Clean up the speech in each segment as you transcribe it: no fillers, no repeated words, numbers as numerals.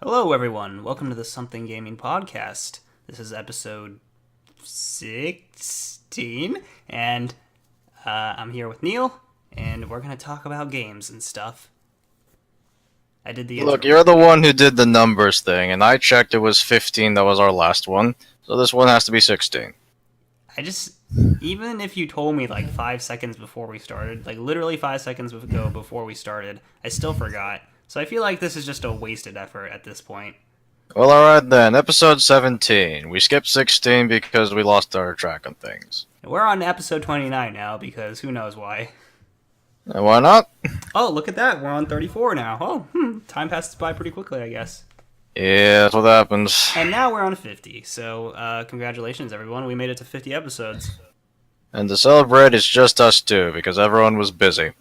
Hello, everyone. Welcome to the Something Gaming Podcast. This is episode 16, and I'm here with Neil, and we're going to talk about games and stuff. I did the Look, intro. you're the one who did the numbers thing, and I checked it was 15, that was our last one. So this one has to be 16. Even if you told me like 5 seconds before we started, like literally 5 seconds ago before we started, I still forgot. So I feel like this is just a wasted effort at this point. Well, alright then, episode 17. We skipped 16 because we lost our track on things. We're on episode 29 now because who knows why. And why not? Oh, look at that. We're on 34 now. Time passes by pretty quickly, I guess. Yeah, that's what happens. And now we're on 50. So, congratulations, everyone. We made it to 50 episodes. And to celebrate, it's just us two, because everyone was busy.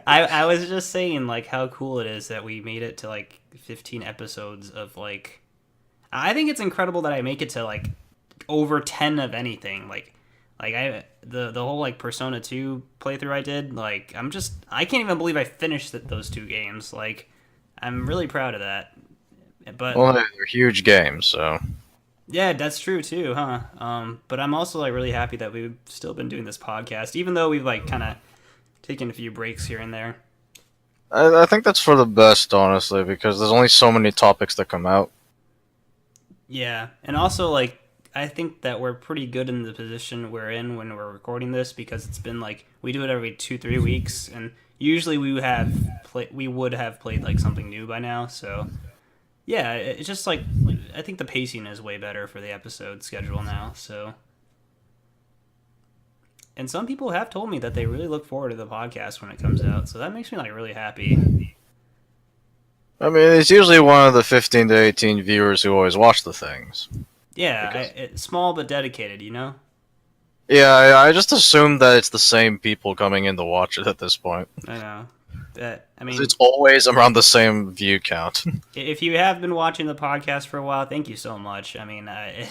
I was just saying, like, how cool it is that we made it to, like, 15 episodes of, like... I think it's incredible that I make it to, like, over 10 of anything. The whole, like, Persona 2 playthrough I did, like, I can't even believe I finished those two games. Like, I'm really proud of that. But... Well, they're huge games, so... Yeah, that's true too, huh? But I'm also like really happy that we've still been doing this podcast, even though we've like kind of taken a few breaks here and there. I think that's for the best, honestly, because there's only so many topics that come out. Yeah, and also like I think that we're pretty good in the position we're in when we're recording this because it's been like we do it every 2-3 weeks, and usually we would have played like something new by now. So yeah, it's just like I think the pacing is way better for the episode schedule now. So. And some people have told me that they really look forward to the podcast when it comes out, so that makes me like really happy. I mean, it's usually one of the 15 to 18 viewers who always watch the things. Yeah, Because it's small but dedicated, you know. yeah, I just assume that it's the same people coming in to watch it at this point. I know that. I 'Cause mean, it's always around the same view count. if you have been watching the podcast for a while, thank you so much. I mean,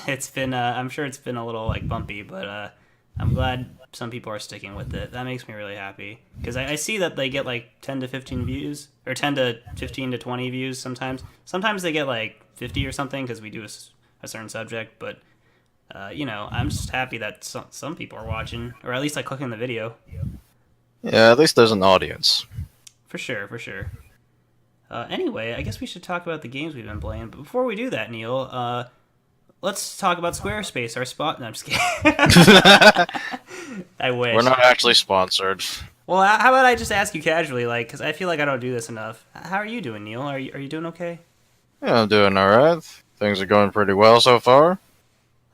it's been I'm sure it's been a little like bumpy, but I'm glad some people are sticking with it. That makes me really happy because I see that they get like 10 to 15 views or 10 to 15 to 20 views sometimes. Sometimes they get like 50 or something because we do a certain subject, but. I'm just happy that some people are watching, or at least like clicking the video. Yeah, at least there's an audience. For sure, for sure. Anyway, I guess we should talk about the games we've been playing. But before we do that, Neil, let's talk about Squarespace, our spot. No, I'm just kidding. I wish. We're not actually sponsored. Well, how about I just ask you casually, like, because I feel like I don't do this enough. How are you doing, Neil? Are you doing okay? Yeah, I'm doing alright. Things are going pretty well so far.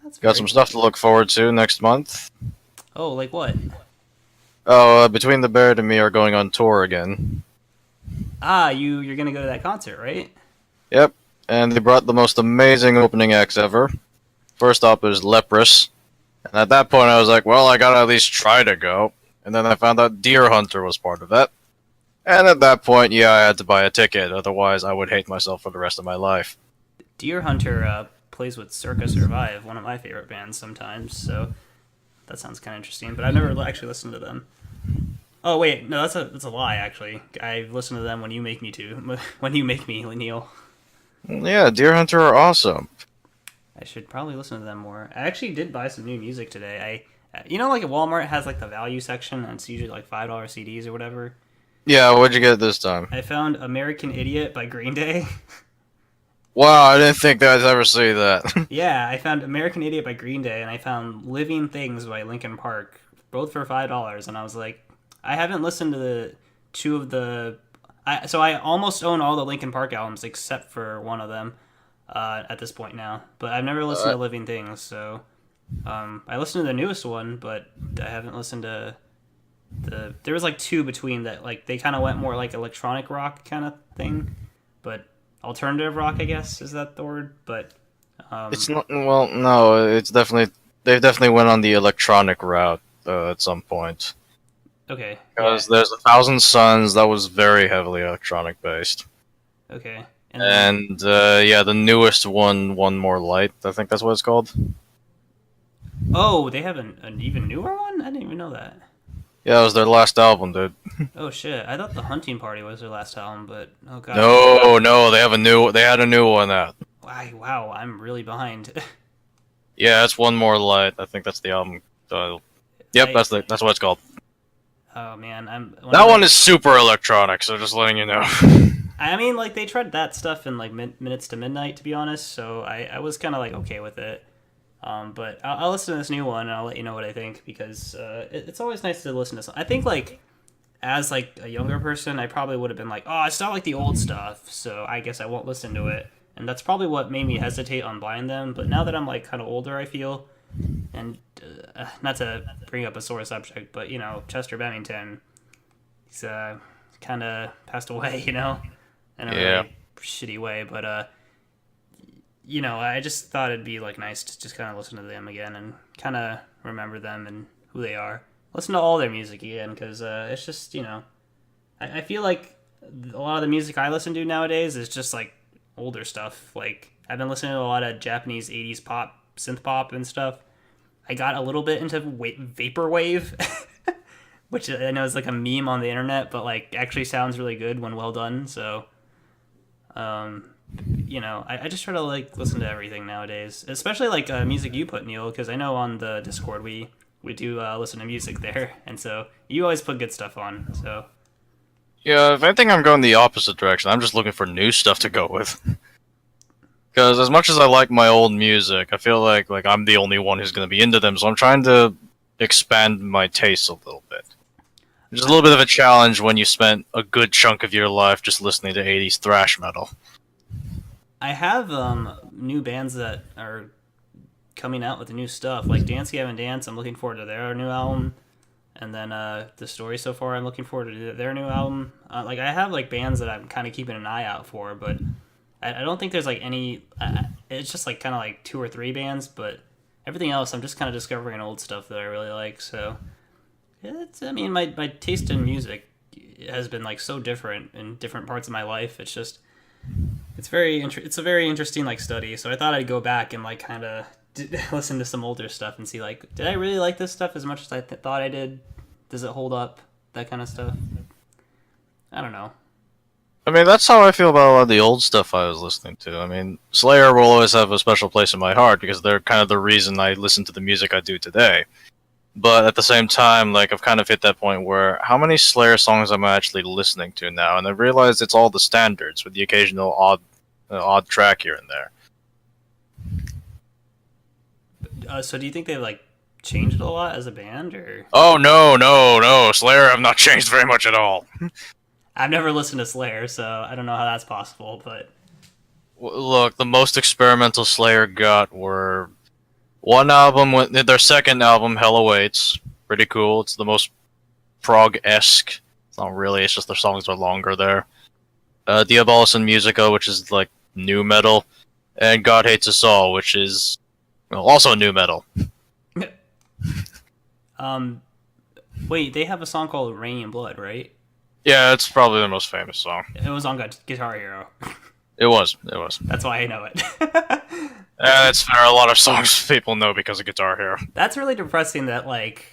That's Got some stuff to look forward to next month. Oh, like what? Oh, Between the Bear and Me are going on tour again. Ah, you're gonna go to that concert, right? Yep, and they brought the most amazing opening acts ever. First up is Leprous, and at that point I was like, well, I gotta at least try to go. And then I found out Deer Hunter was part of that. And at that point, yeah, I had to buy a ticket, otherwise I would hate myself for the rest of my life. Deer Hunter plays with Circa Survive, one of my favorite bands sometimes, so that sounds kind of interesting. But I've never actually listened to them. Oh wait, no, that's a lie. Actually, I listen to them when you make me to. When you make me, Neil. Yeah, Deer Hunter are awesome. I should probably listen to them more. I actually did buy some new music today. Like at Walmart has like the value section, and it's usually like $5 CDs or whatever. Yeah, what'd you get this time? I found American Idiot by Green Day. Wow, I didn't think that I'd ever see that. Yeah, I found American Idiot by Green Day, and I found Living Things by Linkin Park, both for $5. And I was like, I haven't listened to the two of the. So I almost own all the Linkin Park albums except for one of them at this point now. But I've never listened to Living Things, so I listened to the newest one, but I haven't listened to the. There was like two between that, like they kind of went more like electronic rock kind of thing, but alternative rock, I guess, is that the word? But It's not. Well, no. It's definitely. They definitely went on the electronic route at some point. okay, Because yeah, there's 1,000 Suns that was very heavily electronic based, okay, and yeah, the newest one more light. I think that's what it's called. oh, they have an even newer one. I didn't even know that. Yeah, it was their last album, dude. Oh shit! I thought the Hunting Party was their last album, but oh god. No, they had a new one out. Wow, I'm really behind. Yeah, it's One More Light. I think that's the album title. Yep, I, that's what it's called. oh man, That one is super electronic, so just letting you know. I mean, like they tried that stuff in like Minutes to Midnight, to be honest. So I was kind of like okay with it. But I'll listen to this new one and I'll let you know what I think because it's always nice to listen to something. I think like as like a younger person, I probably would have been like, oh, it's not like the old stuff, so I guess I won't listen to it. And that's probably what made me hesitate on Blind Them. But now that I'm like kind of older, I feel, and not to bring up a sore subject, but you know, Chester Bennington, he's kind of passed away, you know, in a Yeah. really shitty way. But you know, I just thought it'd be like nice to just kind of listen to them again and kind of remember them and who they are. Listen to all their music again because it's just you know, I feel like a lot of the music I listen to nowadays is just like older stuff. Like I've been listening to a lot of Japanese '80s pop, synth pop, and stuff. I got a little bit into vaporwave, which I know is like a meme on the internet, but like actually sounds really good when well done. So, um, you know, I just try to like listen to everything nowadays, especially like music you put, Neil, because I know on the Discord we do listen to music there, and so you always put good stuff on. So Yeah, if anything, I'm going the opposite direction. I'm just looking for new stuff to go with. Because as much as I like my old music, I feel like I'm the only one who's going to be into them, so I'm trying to expand my tastes a little bit. It's a little bit of a challenge when you spent a good chunk of your life just listening to 80s thrash metal. I have new bands that are coming out with new stuff, like Dance Gavin Dance. I'm looking forward to their new album. And then the story so far, I'm looking forward to their new album. Like I have like bands that I'm kind of keeping an eye out for, but I don't think there's like any. It's just like kind of like two or three bands, but everything else I'm just kind of discovering old stuff that I really like. So it's I mean my taste in music has been like so different in different parts of my life. It's just it's a very interesting like study. So I thought I'd go back and like kind of listen to some older stuff and see like did I really like this stuff as much as I thought I did? Does it hold up? That kind of stuff. I don't know. I mean, that's how I feel about a lot of the old stuff I was listening to. I mean, Slayer will always have a special place in my heart because they're kind of the reason I listen to the music I do today. But at the same time, like I've kind of hit that point where how many Slayer songs am I actually listening to now? And I realized it's all the standards with the occasional odd track here and there. So do you think they like changed a lot as a band, or Oh no! Slayer have not changed very much at all. I've never listened to Slayer, so I don't know how that's possible. But Look, the most experimental Slayer got were one album, their second album, Hell Awaits. Pretty cool. It's the most prog-esque. It's not really, it's just their songs are longer there. Diabolus in Musica, which is like new metal. And God Hates Us All, which is also new metal. um, wait, they have a song called "Rain and Blood," right? Yeah, it's probably their most famous song. It was on Guitar Hero. It was. That's why I know it. That's fair. A lot of songs people know because of Guitar Hero. That's really depressing that, like,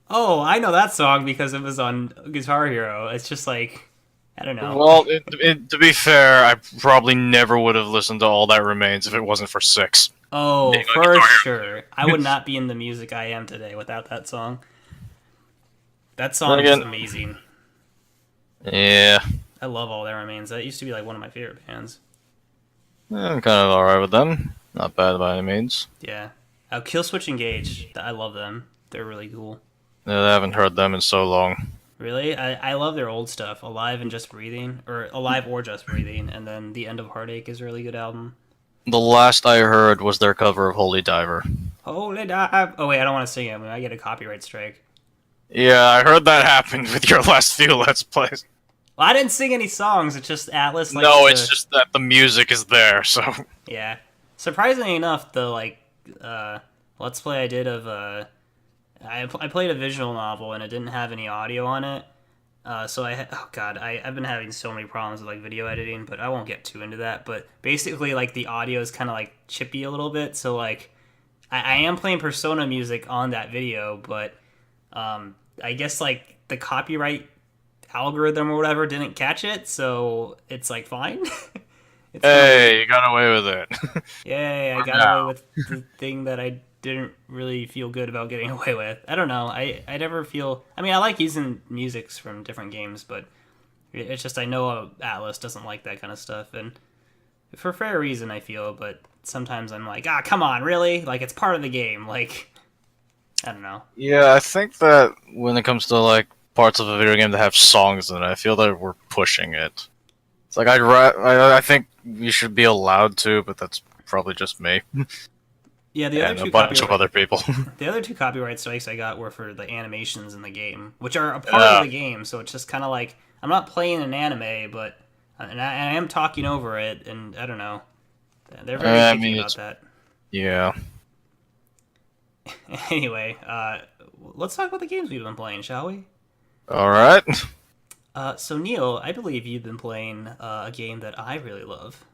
oh, I know that song because it was on Guitar Hero. It's just like, I don't know. Well, to be fair, I probably never would have listened to All That Remains if it wasn't for Six. Oh, Being on for Guitar Hero. sure. I would not be in the music I am today without that song. That song Then is again- amazing. Yeah. I love All That Remains. That used to be like one of my favorite bands. I'm kind of alright with them. Not bad by any means. Yeah. Killswitch Engage. I love them. They're really cool. Yeah, I haven't heard them in so long. Really? I love their old stuff. Alive and Just Breathing. Or Alive or Just Breathing. And then The End of Heartache is a really good album. The last I heard was their cover of Holy Diver. Holy Dive. Oh, wait, I don't want to sing it. I might get a copyright strike. Yeah, I heard that happened with your last few Let's Plays. Well, I didn't sing any songs. It's just Atlas. Likes No, to- it's just that the music is there, so... Yeah. Surprisingly enough, the let's play I did of I played a visual novel and it didn't have any audio on it. So I've been having so many problems with like video editing, but I won't get too into that. But basically, like the audio is kind of like chippy a little bit. So like I am playing Persona music on that video, but I guess like the copyright algorithm or whatever didn't catch it, so it's like fine. It's kind of weird. Hey, you got away with it. Yay, I For got away now. with the thing that I didn't really feel good about getting away with. I don't know. I never feel. I mean, I like using musics from different games, but it's just I know Atlas doesn't like that kind of stuff, and for fair reason, I feel. But sometimes I'm like, ah, come on, really? Like it's part of the game. Like I don't know. Yeah, I think that when it comes to like parts of a video game that have songs in it, I feel that we're pushing it. It's like I think we should be allowed to, but that's probably just me Yeah, and a bunch of other people. the other two copyright strikes I got were for the animations in the game, which are a part of Yeah, the game. So it's just kind of like I'm not playing an anime, but and I am talking over it, and I don't know. They're very I picky mean about it's that. yeah. Anyway, let's talk about the games we've been playing, shall we? All right. So Neil, I believe you've been playing a game that I really love.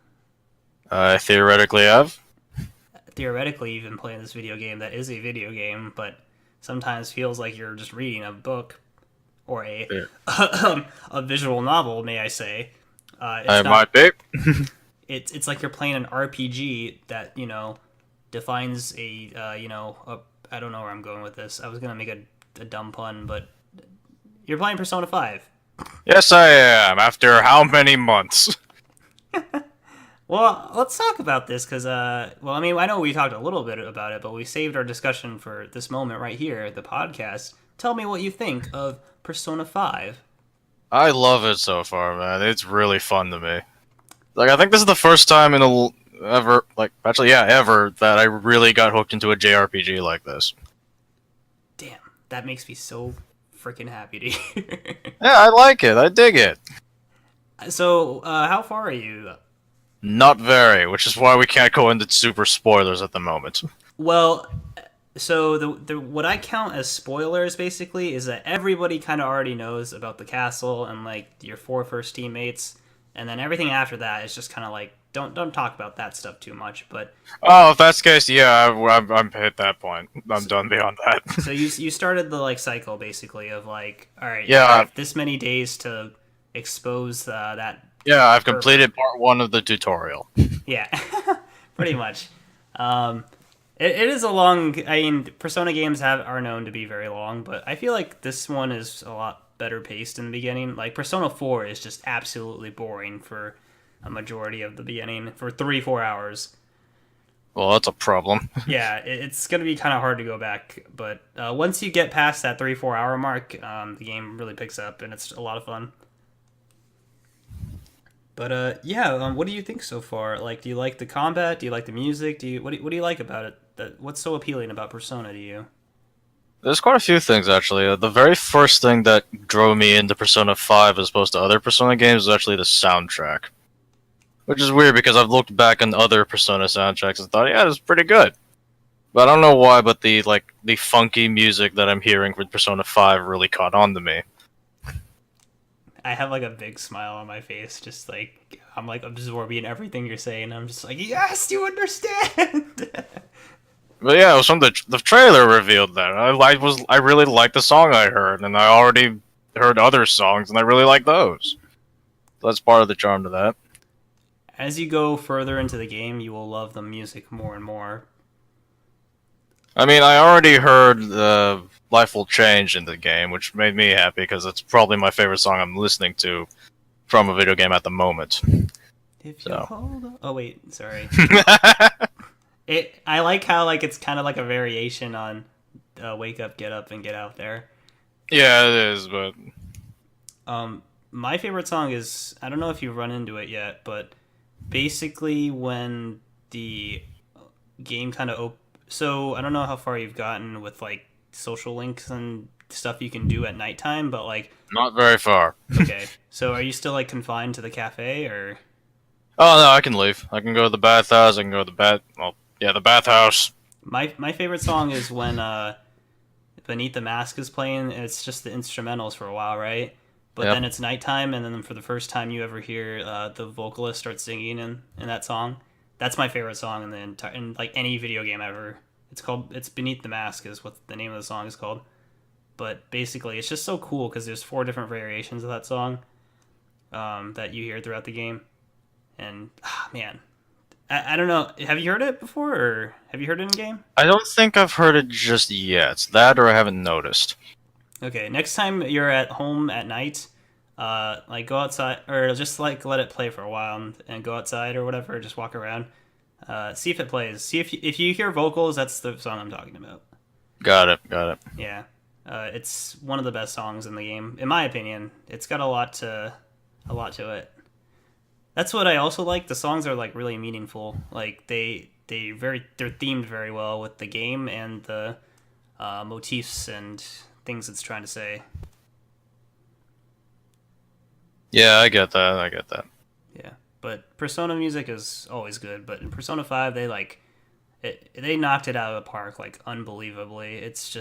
I theoretically have. Theoretically, you've been playing this video game that is a video game, but sometimes feels like you're just reading a book or a Yeah. a visual novel, may I say. I It's not. might be. It's like you're playing an RPG that defines I don't know where I'm going with this. I was gonna make a dumb pun, but you're playing Persona 5. Yes, I am. After how many months? Well, let's talk about this because, well, I mean, I know we talked a little bit about it, but we saved our discussion for this moment right here, the podcast. Tell me what you think of Persona 5. I love it so far, man. It's really fun to me. Like, I think this is the first time in ever, like, actually, yeah, ever, that I really got hooked into a JRPG like this. Damn, that makes me so freaking happy to hear. Yeah, I like it. I dig it. So, how far are you? Not very, which is why we can't go into super spoilers at the moment. Well, so the what I count as spoilers basically is that everybody kind of already knows about the castle and like your four first teammates, and then everything after that is just kind of like don't talk about that stuff too much. But Oh, if that's the case, yeah, I'm hit that point. I'm done beyond that. so you started the like cycle basically of like, all right, you Yeah, have this many days to expose that. yeah, I've Or, completed part one of the tutorial. yeah, pretty much. Um, it is a long. I mean, Persona games are known to be very long, but I feel like this one is a lot better paced in the beginning. Like Persona 4 is just absolutely boring for a majority of the beginning for 3-4 hours. Well, that's a problem. Yeah, it's gonna be kind of hard to go back, but once you get past that 3-4 hour mark, the game really picks up and it's a lot of fun. But yeah, what do you think so far? Like, do you like the combat? Do you like the music? What do you like about it? What's so appealing about Persona to you? There's quite a few things actually. The very first thing that drove me into Persona 5 as opposed to other Persona games was actually the soundtrack. Which is weird because I've looked back on other Persona soundtracks and thought, yeah, it's pretty good. But I don't know why, but the funky music that I'm hearing with Persona 5 really caught on to me. I have like a big smile on my face, just like I'm like absorbing everything you're saying. I'm just like, yes, you understand. But yeah, it was from the trailer revealed that. I really liked the song I heard, and I already heard other songs, and I really like those. So that's part of the charm to that. As you go further into the game, you will love the music more and more. I mean, I already heard Life Will Change in the game, which made me happy because it's probably my favorite song I'm listening to from a video game at the moment. If you So. hold on. Oh wait, sorry. I like how like it's kind of like a variation on "Wake Up, Get Up, and Get Out There." Yeah, it is, but My favorite song is I don't know if you've run into it yet, but basically when the game kind of so I don't know how far you've gotten with like social links and stuff you can do at nighttime, but like not very far. okay, so are you still like confined to the cafe or? Oh no, I can leave. I can go to the bathhouse. I can go to the bathhouse. My favorite song is when Beneath the Mask is playing. It's just the instrumentals for a while, right? But Yep. then it's nighttime, and then for the first time you ever hear the vocalist start singing in that song. That's my favorite song in the entire in like any video game ever. It's Beneath the Mask is what the name of the song is called. But basically, it's just so cool because there's 4 different variations of that song that you hear throughout the game. And man, I don't know. Have you heard it before, or have you heard it in game? I don't think I've heard it just yet. That or I haven't noticed. Okay, next time you're at home at night, like go outside or just like let it play for a while and go outside or whatever. Just walk around, see if it plays. See if you hear vocals. That's the song I'm talking about. Got it. Got it. Yeah, it's one of the best songs in the game, in my opinion. It's got a lot to it. That's what I also like. The songs are like really meaningful. Like they're themed very well with the game and the motifs and things it's trying to say. Yeah, I get that. I get that. Yeah, but Persona music is always good. But in Persona 5, they knocked it out of the park like unbelievably. It's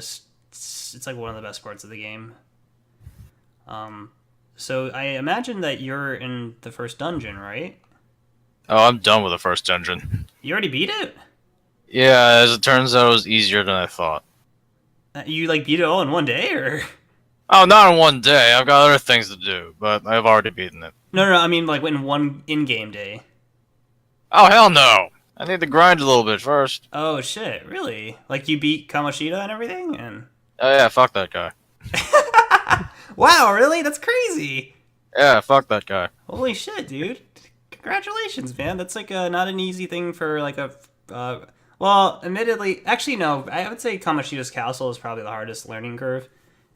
like one of the best parts of the game. So I imagine that you're in the first dungeon, right? Oh, I'm done with the first dungeon. You already beat it? Yeah, as it turns out, it was easier than I thought. You like beat it all in one day, or? Oh, not in one day. I've got other things to do, but I've already beaten it. No. I mean like in one in-game day. Oh, hell no! I need to grind a little bit first. Oh shit! Really? Like you beat Kamoshida and everything, and Oh yeah, fuck that guy. wow, really? That's crazy. Yeah, fuck that guy. Holy shit, dude! Congratulations, man. That's like not an easy thing for like a. Well, admittedly, actually no. I would say Kamoshida's castle is probably the hardest learning curve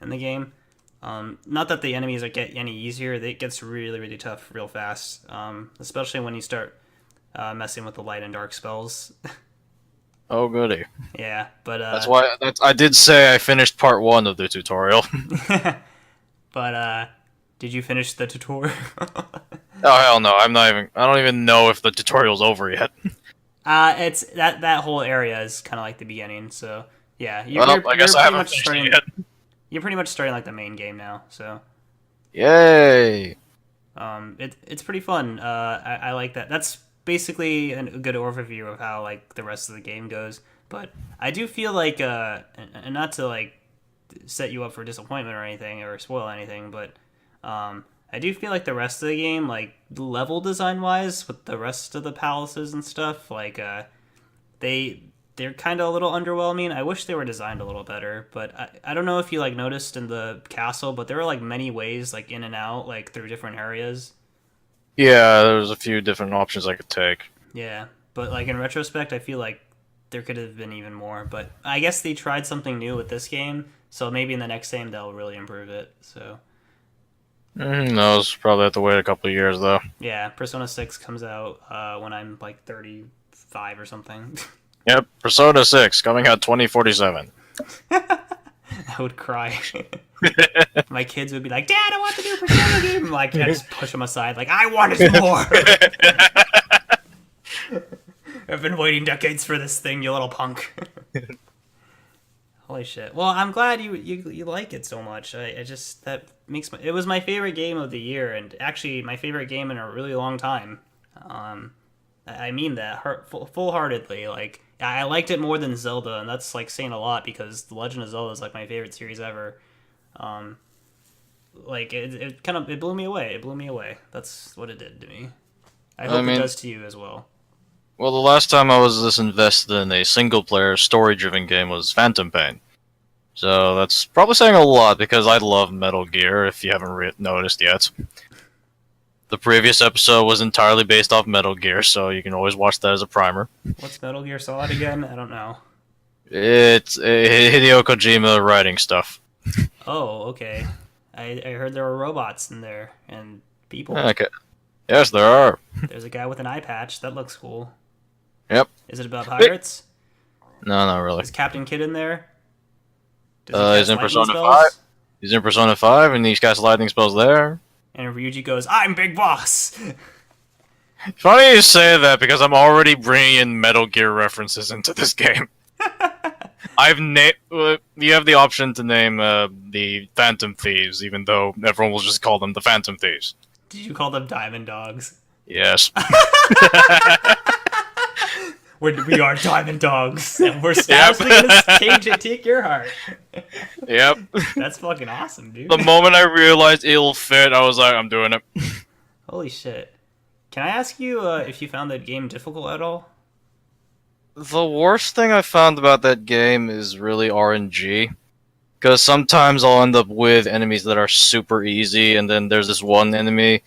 in the game. Not that the enemies get any easier. It gets really, really tough real fast. Especially when you start messing with the light and dark spells. Oh goody. Yeah, but I did say I finished part 1 of the tutorial. but did you finish the tutorial? Oh hell no! I don't even know if the tutorial's over yet. It's that whole area is kind of like the beginning. So yeah, I guess I haven't finished it yet. You're pretty much starting like the main game now. So Yay! it's pretty fun. I like that. That's basically a good overview of how like the rest of the game goes. But I do feel like and not to like set you up for disappointment or anything or spoil anything, but I do feel like the rest of the game, like level design wise, with the rest of the palaces and stuff, like they're kind of a little underwhelming. I wish they were designed a little better, but I don't know if you like noticed in the castle, but there were like many ways like in and out like through different areas. Yeah, there's a few different options I could take. Yeah, but like in retrospect, I feel like there could have been even more. But I guess they tried something new with this game, so maybe in the next game they'll really improve it. So. No, it's probably have to wait a couple of years though. Yeah, Persona 6 comes out when I'm like 35 or something. Yep, Persona 6 coming out 2047. I would cry. My kids would be like, "Dad, I want the new Persona game." I'm like, I just push them aside, like, I wanted more. I've been waiting decades for this thing, you little punk. Holy shit! Well, I'm glad you like it so much. I just that makes it was my favorite game of the year, and actually my favorite game in a really long time. I mean that full-heartedly. Like I liked it more than Zelda, and that's like saying a lot because The Legend of Zelda is like my favorite series ever. Like it kind of it blew me away. It blew me away. That's what it did to me. I hope it does to you as well. Well, the last time I was this invested in a single-player, story-driven game was Phantom Pain. So that's probably saying a lot, because I love Metal Gear, if you haven't noticed yet. The previous episode was entirely based off Metal Gear, so you can always watch that as a primer. What's Metal Gear Solid again? I don't know. It's Hideo Kojima writing stuff. Oh, okay. I heard there were robots in there, and people. Okay. Yes, there are. There's a guy with an eye patch. That looks cool. Yep. Is it about pirates? No, not really. Is Captain Kidd in there? He's in Persona 5. He's in Persona 5, and he's got lightning spells there. And Ryuji goes, "I'm Big Boss!" Funny you say that, because I'm already bringing in Metal Gear references into this game. You have the option to name the Phantom Thieves, even though everyone will just call them the Phantom Thieves. Did you call them Diamond Dogs? Yes. We are diamond dogs, and we're statusly gonna take your heart. Yep. That's fucking awesome, dude. The moment I realized it'll fit, I was like, I'm doing it. Holy shit! Can I ask you if you found that game difficult at all? The worst thing I found about that game is really RNG. Because sometimes I'll end up with enemies that are super easy, and then there's this one enemy,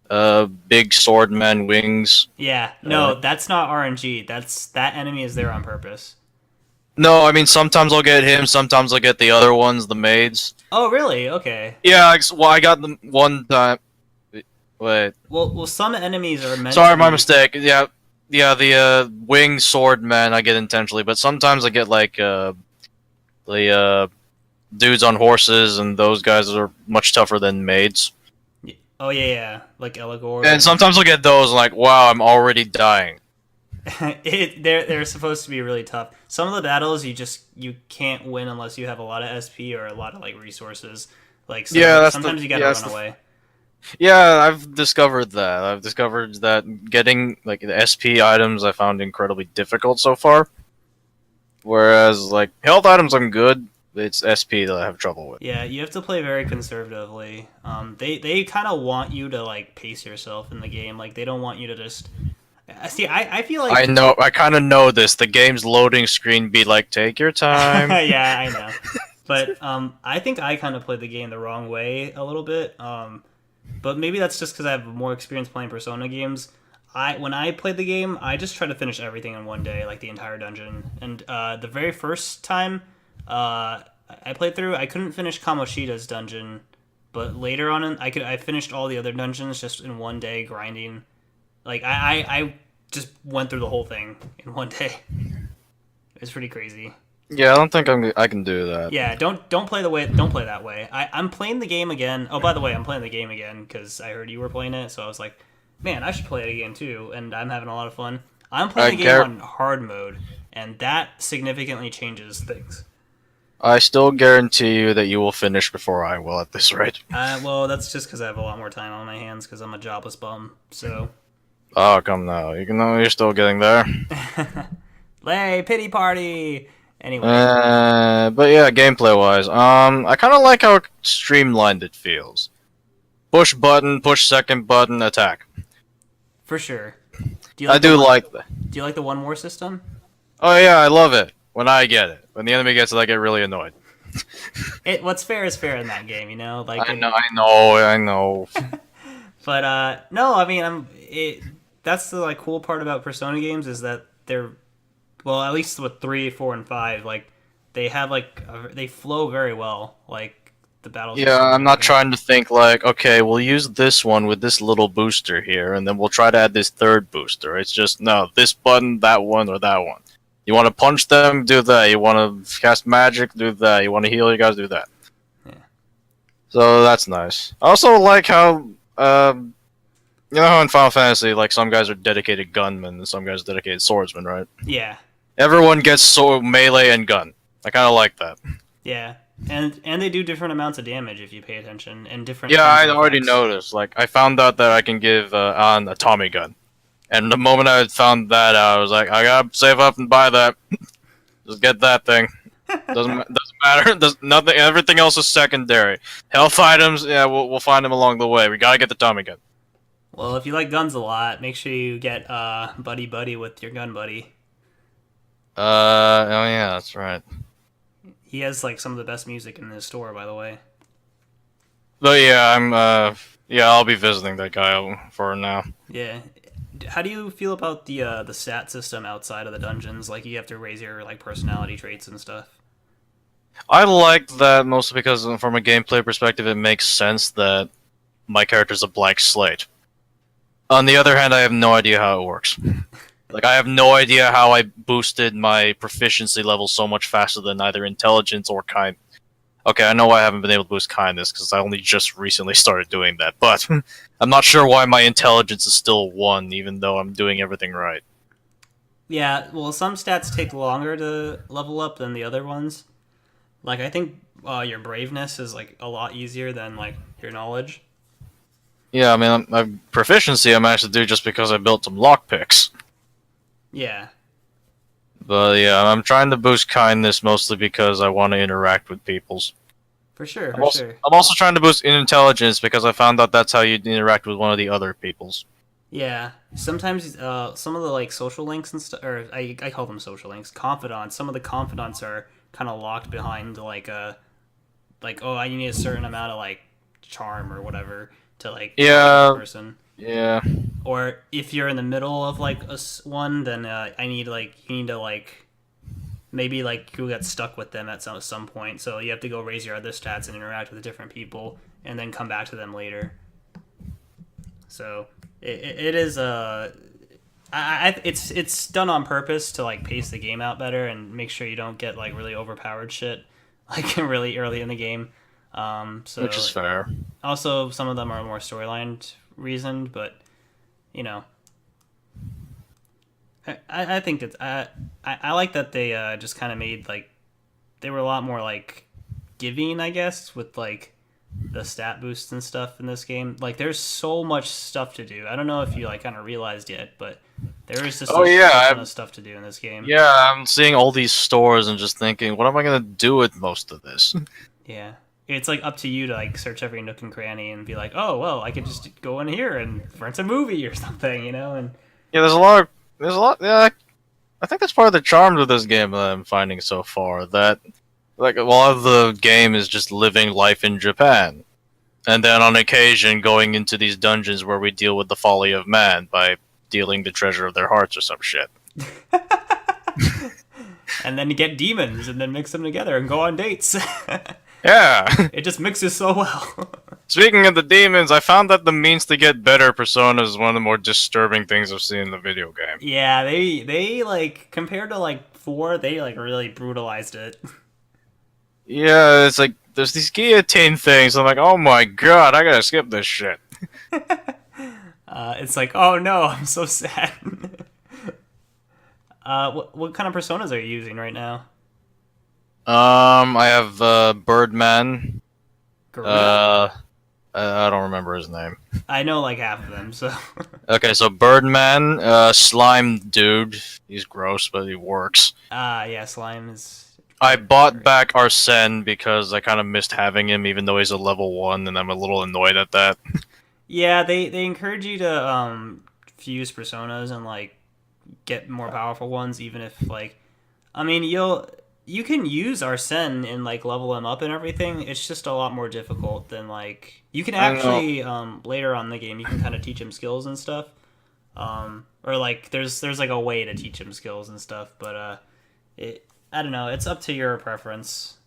big swordman wings. Yeah, no, that's not RNG. That enemy is there on purpose. No, I mean sometimes I'll get him, sometimes I'll get the other ones, the maids. Oh, really? Okay. Yeah, well, I got them one time. Wait. Well, some enemies are meant. Sorry, to my be... mistake. Yeah, the wing swordman I get intentionally, but sometimes I get like the dudes on horses, and those guys are much tougher than maids. Oh yeah, like Eligor. And sometimes I'll get those, like, wow, I'm already dying. They're supposed to be really tough. Some of the battles you can't win unless you have a lot of SP or a lot of like resources. Like sometimes you gotta run away. Yeah, I've discovered that. I've discovered that getting like the SP items I found incredibly difficult so far. Whereas like health items I'm good. It's SP that I have trouble with. Yeah, you have to play very conservatively. They kind of want you to like pace yourself in the game. Like they don't want you to just. See, I feel like I know. I kind of know this. The game's loading screen be like, take your time. Yeah, I know. But I think I kind of played the game the wrong way a little bit. But maybe that's just because I have more experience playing Persona games. When I played the game, I just tried to finish everything in one day, like the entire dungeon. And the very first time I played through, I couldn't finish Kamoshida's dungeon, but later on, I finished all the other dungeons just in one day grinding. Like I just went through the whole thing in one day. It's pretty crazy. Yeah, I don't think I can do that. Yeah, don't play that way. I'm playing the game again. Oh, by the way, I'm playing the game again because I heard you were playing it, so I was like, man, I should play it again too, and I'm having a lot of fun. I'm playing the game on hard mode, and that significantly changes things. I still guarantee you that you will finish before I will at this rate. Well, that's just because I have a lot more time on my hands because I'm a jobless bum. So. Oh, come now. You know you're still getting there. Lay pity party. Anyway. But yeah, gameplay wise, I kind of like how streamlined it feels. Push button, push second button, attack. For sure. I do like that. Do you like the one more system? Oh yeah, I love it. When I get it. When the enemy gets it, I get really annoyed. What's fair is fair in that game, you know. Like I know. But no, I mean, that's the like cool part about Persona games is that they're, well, at least with 3, 4, and 5, like they have like they flow very well. Like the battles. Yeah, I'm not trying to think like, okay, we'll use this one with this little booster here, and then we'll try to add this third booster. It's just no, this button, that one, or that one. You want to punch them, do that. You want to cast magic, do that. You want to heal, you guys do that. Yeah. So that's nice. I also like how, you know how in Final Fantasy, like some guys are dedicated gunmen and some guys are dedicated swordsmen, right? Yeah. Everyone gets melee and gun. I kind of like that. Yeah, and they do different amounts of damage if you pay attention, and different. Yeah, I already noticed. Like I found out that I can give on a Tommy gun. And the moment I had found that out, I was like, I gotta save up and buy that. Just get that thing. Doesn't matter. Nothing. Everything else is secondary. Health items, yeah, we'll find them along the way. We gotta get the Tommy gun. Well, if you like guns a lot, make sure you get buddy buddy with your gun buddy. Oh yeah, that's right. He has like some of the best music in his store, by the way. But yeah, I'll be visiting that guy for now. Yeah. How do you feel about the stat system outside of the dungeons? Like you have to raise your like personality traits and stuff. I liked that mostly because from a gameplay perspective, it makes sense that my character's a blank slate. On the other hand, I have no idea how it works. Like I have no idea how I boosted my proficiency level so much faster than either intelligence or kind. Okay, I know I haven't been able to boost kindness because I only just recently started doing that, but I'm not sure why my intelligence is still 1, even though I'm doing everything right. Yeah, well, some stats take longer to level up than the other ones. Like, I think your braveness is, like, a lot easier than, like, your knowledge. Yeah, I mean, my proficiency I managed to do just because I built some lockpicks. Yeah. But yeah, I'm trying to boost kindness mostly because I want to interact with peoples. For sure, I'm for also, sure. I'm also trying to boost intelligence because I found out that's how you interact with one of the other peoples. Yeah. Sometimes some of the like social links and stuff, or I call them social links, confidants. Some of the confidants are kind of locked behind like oh I need a certain amount of like charm or whatever to like talk to this Yeah, person. yeah. Or if you're in the middle of like one, then I need like you need to like maybe like you get stuck with them at some point, so you have to go raise your other stats and interact with different people, and then come back to them later. So it is it's done on purpose to like pace the game out better and make sure you don't get like really overpowered shit like really early in the game. Which is So fair. also some of them are more storyline reasoned, but you know I think it's I like that they just kind of made like they were a lot more like giving, I guess, with like the stat boosts and stuff in this game. Like there's so much stuff to do. I don't know if you like kind of realized yet, but there is just Oh a yeah, shit ton of stuff to do in this game. I'm seeing all these stores and just thinking, what am I gonna do with most of this? Yeah. It's like up to you to like search every nook and cranny and be like, oh well, I could just go in here and rent a movie or something, you know? And Yeah, there's a lot. Yeah, I think that's part of the charm of this game that I'm finding so far. That like a lot of the game is just living life in Japan, and then on occasion going into these dungeons where we deal with the folly of man by dealing the treasure of their hearts or some shit. and then you get demons and then mix them together and go on dates. Yeah. It just mixes so well. Speaking of the demons, I found that the means to get better personas is one of the more disturbing things I've seen in the video game. Yeah, they like compared to like 4, they like really brutalized it. Yeah, it's like there's these guillotine things. I'm like, oh my god, I gotta skip this shit. It's like, oh no, I'm so sad. What kind of personas are you using right now? I have Birdman. Garuda? I don't remember his name. I know like half of them, so Okay, so Birdman, Slime Dude. He's gross, but he works. yeah, slime is. I bought back Arsene because I kind of missed having him, even though he's a level 1, and I'm a little annoyed at that. Yeah, they encourage you to fuse personas and like get more powerful ones, even if like, I mean you can use Arsene and like level him up and everything. It's just a lot more difficult than like you can I know. actually later on in the game you can kind of teach him skills and stuff. Or like there's like a way to teach him skills and stuff, but it I don't know. It's up to your preference.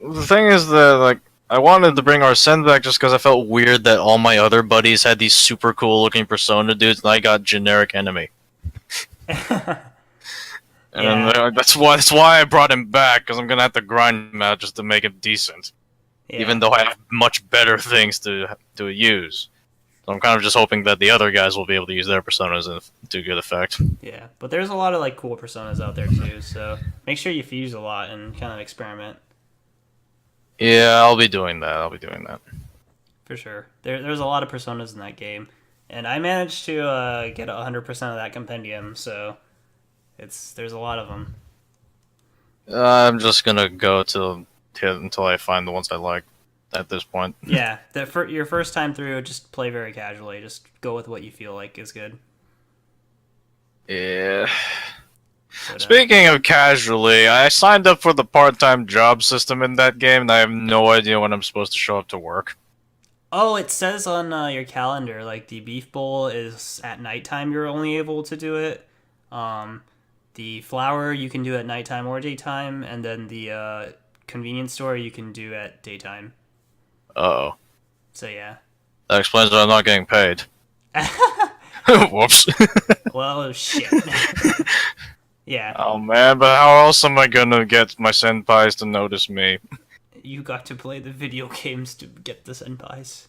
The thing is that, like, I wanted to bring Arsene back just because I felt weird that all my other buddies had these super cool looking persona dudes, and I got generic enemy. And Yeah. that's why I brought him back, because I'm gonna have to grind him out just to make him decent. Yeah. Even though I have much better things to use. So I'm kind of just hoping that the other guys will be able to use their personas to good effect. Yeah, but there's a lot of like cool personas out there too. So make sure you fuse a lot and kind of experiment Yeah, I'll be doing that. I'll be doing that. for sure. There's a lot of personas in that game, and I managed to get 100% of that compendium. So there's a lot of them. I'm just gonna go until I find the ones I like at this point. Yeah, your first time through, just play very casually. Just go with what you feel like is good. Yeah. But, Speaking of casually, I signed up for the part-time job system in that game, and I have no idea when I'm supposed to show up to work. oh, it says on your calendar like the beef bowl is at nighttime. You're only able to do it. The flour you can do at nighttime or daytime, and then the convenience store you can do at daytime. Uh-oh. So yeah. That explains why I'm not getting paid. Whoops. Well, shit. Yeah, Oh man, but how else am I gonna get my senpais to notice me? you got to play the video games to get the senpais.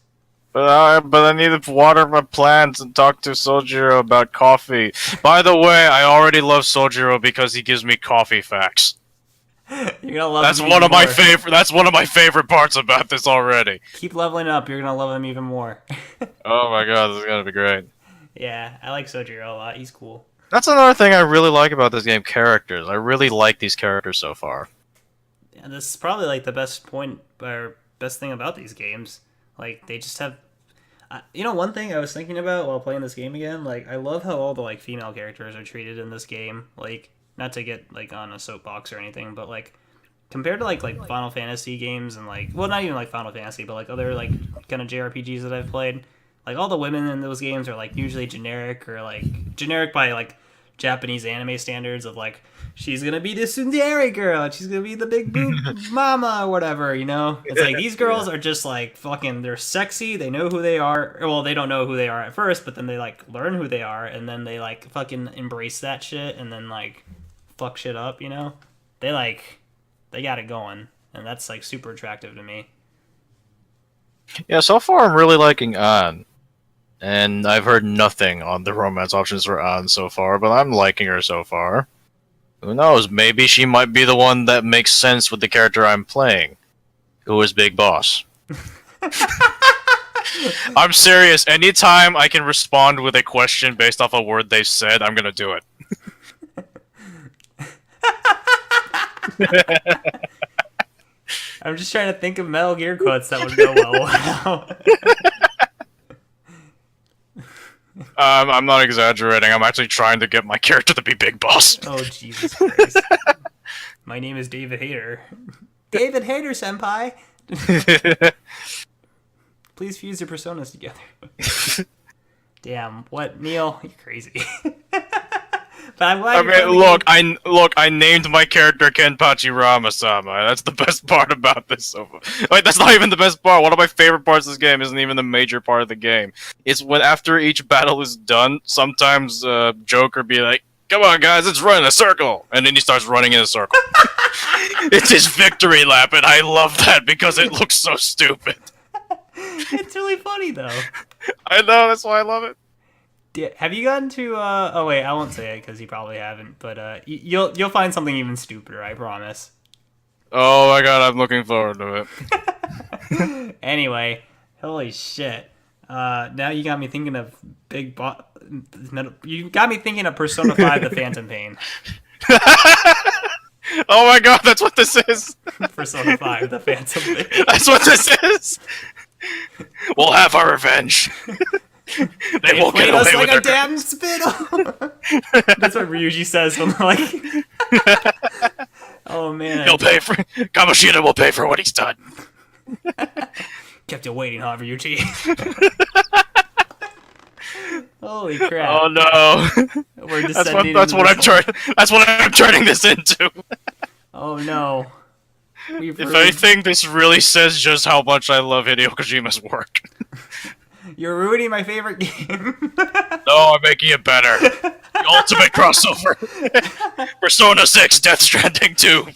But I need to water my plants and talk to Sojiro about coffee. By the way, I already love Sojiro because he gives me coffee facts. You're gonna love That's him one even of my more. favorite. That's one of my favorite parts about this already. Keep leveling up. You're gonna love him even more. Oh my god, this is gonna be great. Yeah, I like Sojiro a lot. He's cool. That's another thing I really like about this game: characters. I really like these characters so far. Yeah, this is probably like the best point or best thing about these games. Like they just have, one thing I was thinking about while playing this game again. Like I love how all the like female characters are treated in this game. Like not to get like on a soapbox or anything, but like compared to like Final Fantasy games and like well not even like Final Fantasy, but like other like kind of JRPGs that I've played. Like all the women in those games are like usually generic or like generic by like Japanese anime standards of like she's gonna be the tsundere girl, she's gonna be the big boob mama or whatever, you know? It's like these girls are just like fucking they're sexy, they know who they are. Well, they don't know who they are at first, but then they like learn who they are and then they like fucking embrace that shit and then like fuck shit up, you know? They got it going, and that's like super attractive to me. Yeah, so far I'm really liking Anne. And I've heard nothing on the romance options for Anne so far, but I'm liking her so far. Who knows? Maybe she might be the one that makes sense with the character I'm playing, who is Big Boss. I'm serious. Anytime I can respond with a question based off a word they said, I'm gonna do it. I'm just trying to think of Metal Gear quotes that would go well. I'm not exaggerating. I'm actually trying to get my character to be Big Boss. Oh, Jesus Christ. My name is David Hayter. David Hayter, senpai! Please fuse your personas together. Damn, what, Neil? You're crazy. But I'm glad I named my character Kenpachi Ramasama. That's the best part about this so far. Like, that's not even the best part. One of my favorite parts of this game isn't even the major part of the game. It's when after each battle is done, sometimes Joker be like, "Come on, guys, let's run in a circle," and then he starts running in a circle. It's his victory lap, and I love that because it looks so stupid. It's really funny though. I know, that's why I love it. Have you gotten to? Oh wait, I won't say it because you probably haven't. But you'll find something even stupider. I promise. Oh my god, I'm looking forward to it. Anyway, holy shit! Now you got me thinking of You got me thinking of Persona 5: The Phantom Pain. Oh my god, that's what this is. Persona 5: The Phantom Pain. That's what this is. We'll have our revenge. They won't get away us like with a damn spittle. That's what Ryuji says when like. Oh man. He'll pay for. Kamoshida will pay for what he's done. Kept you waiting, huh, Ryuji? Holy crap! Oh no. We're descending. That's what I'm turning this into. Oh no. If anything, this really says just how much I love Hideo Kojima's work. You're ruining my favorite game. No, I'm making it better. The ultimate crossover. Persona 6, Death Stranding 2.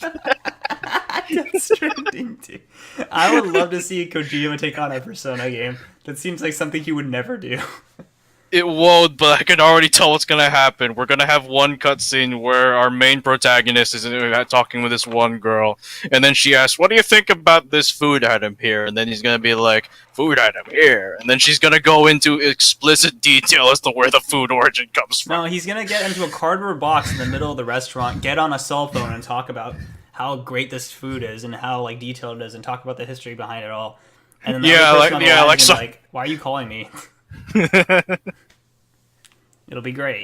Death Stranding 2. I would love to see Kojima take on a Persona game. That seems like something he would never do. It won't, but I can already tell what's gonna happen. We're gonna have one cutscene where our main protagonist is talking with this one girl, and then she asks, "What do you think about this food item here?" And then he's gonna be like, "Food item here," and then she's gonna go into explicit detail as to where the food origin comes from. No, he's gonna get into a cardboard box in the middle of the restaurant, get on a cell phone, and talk about how great this food is and how like detailed it is, and talk about the history behind it all. And then like, why are you calling me? It'll be great.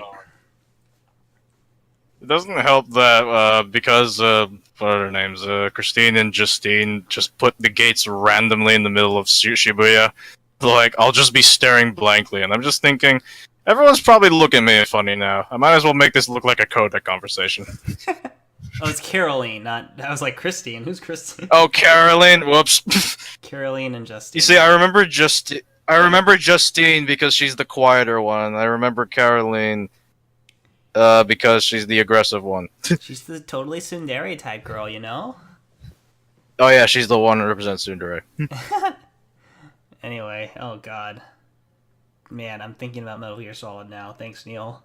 It doesn't help that because what are their names? Christine and Justine just put the gates randomly in the middle of Shibuya. Like, I'll just be staring blankly, and I'm just thinking, everyone's probably looking at me funny now. I might as well make this look like a codec conversation. Oh, it's Caroline, not... I was like, Christine. Who's Christine? Oh, Caroline. Whoops. Caroline and Justine. You see, I remember Justine because she's the quieter one. I remember Caroline because she's the aggressive one. She's the totally tsundere type girl, you know? Oh yeah, she's the one who represents tsundere. Anyway, oh god. Man, I'm thinking about Metal Gear Solid now. Thanks, Neil.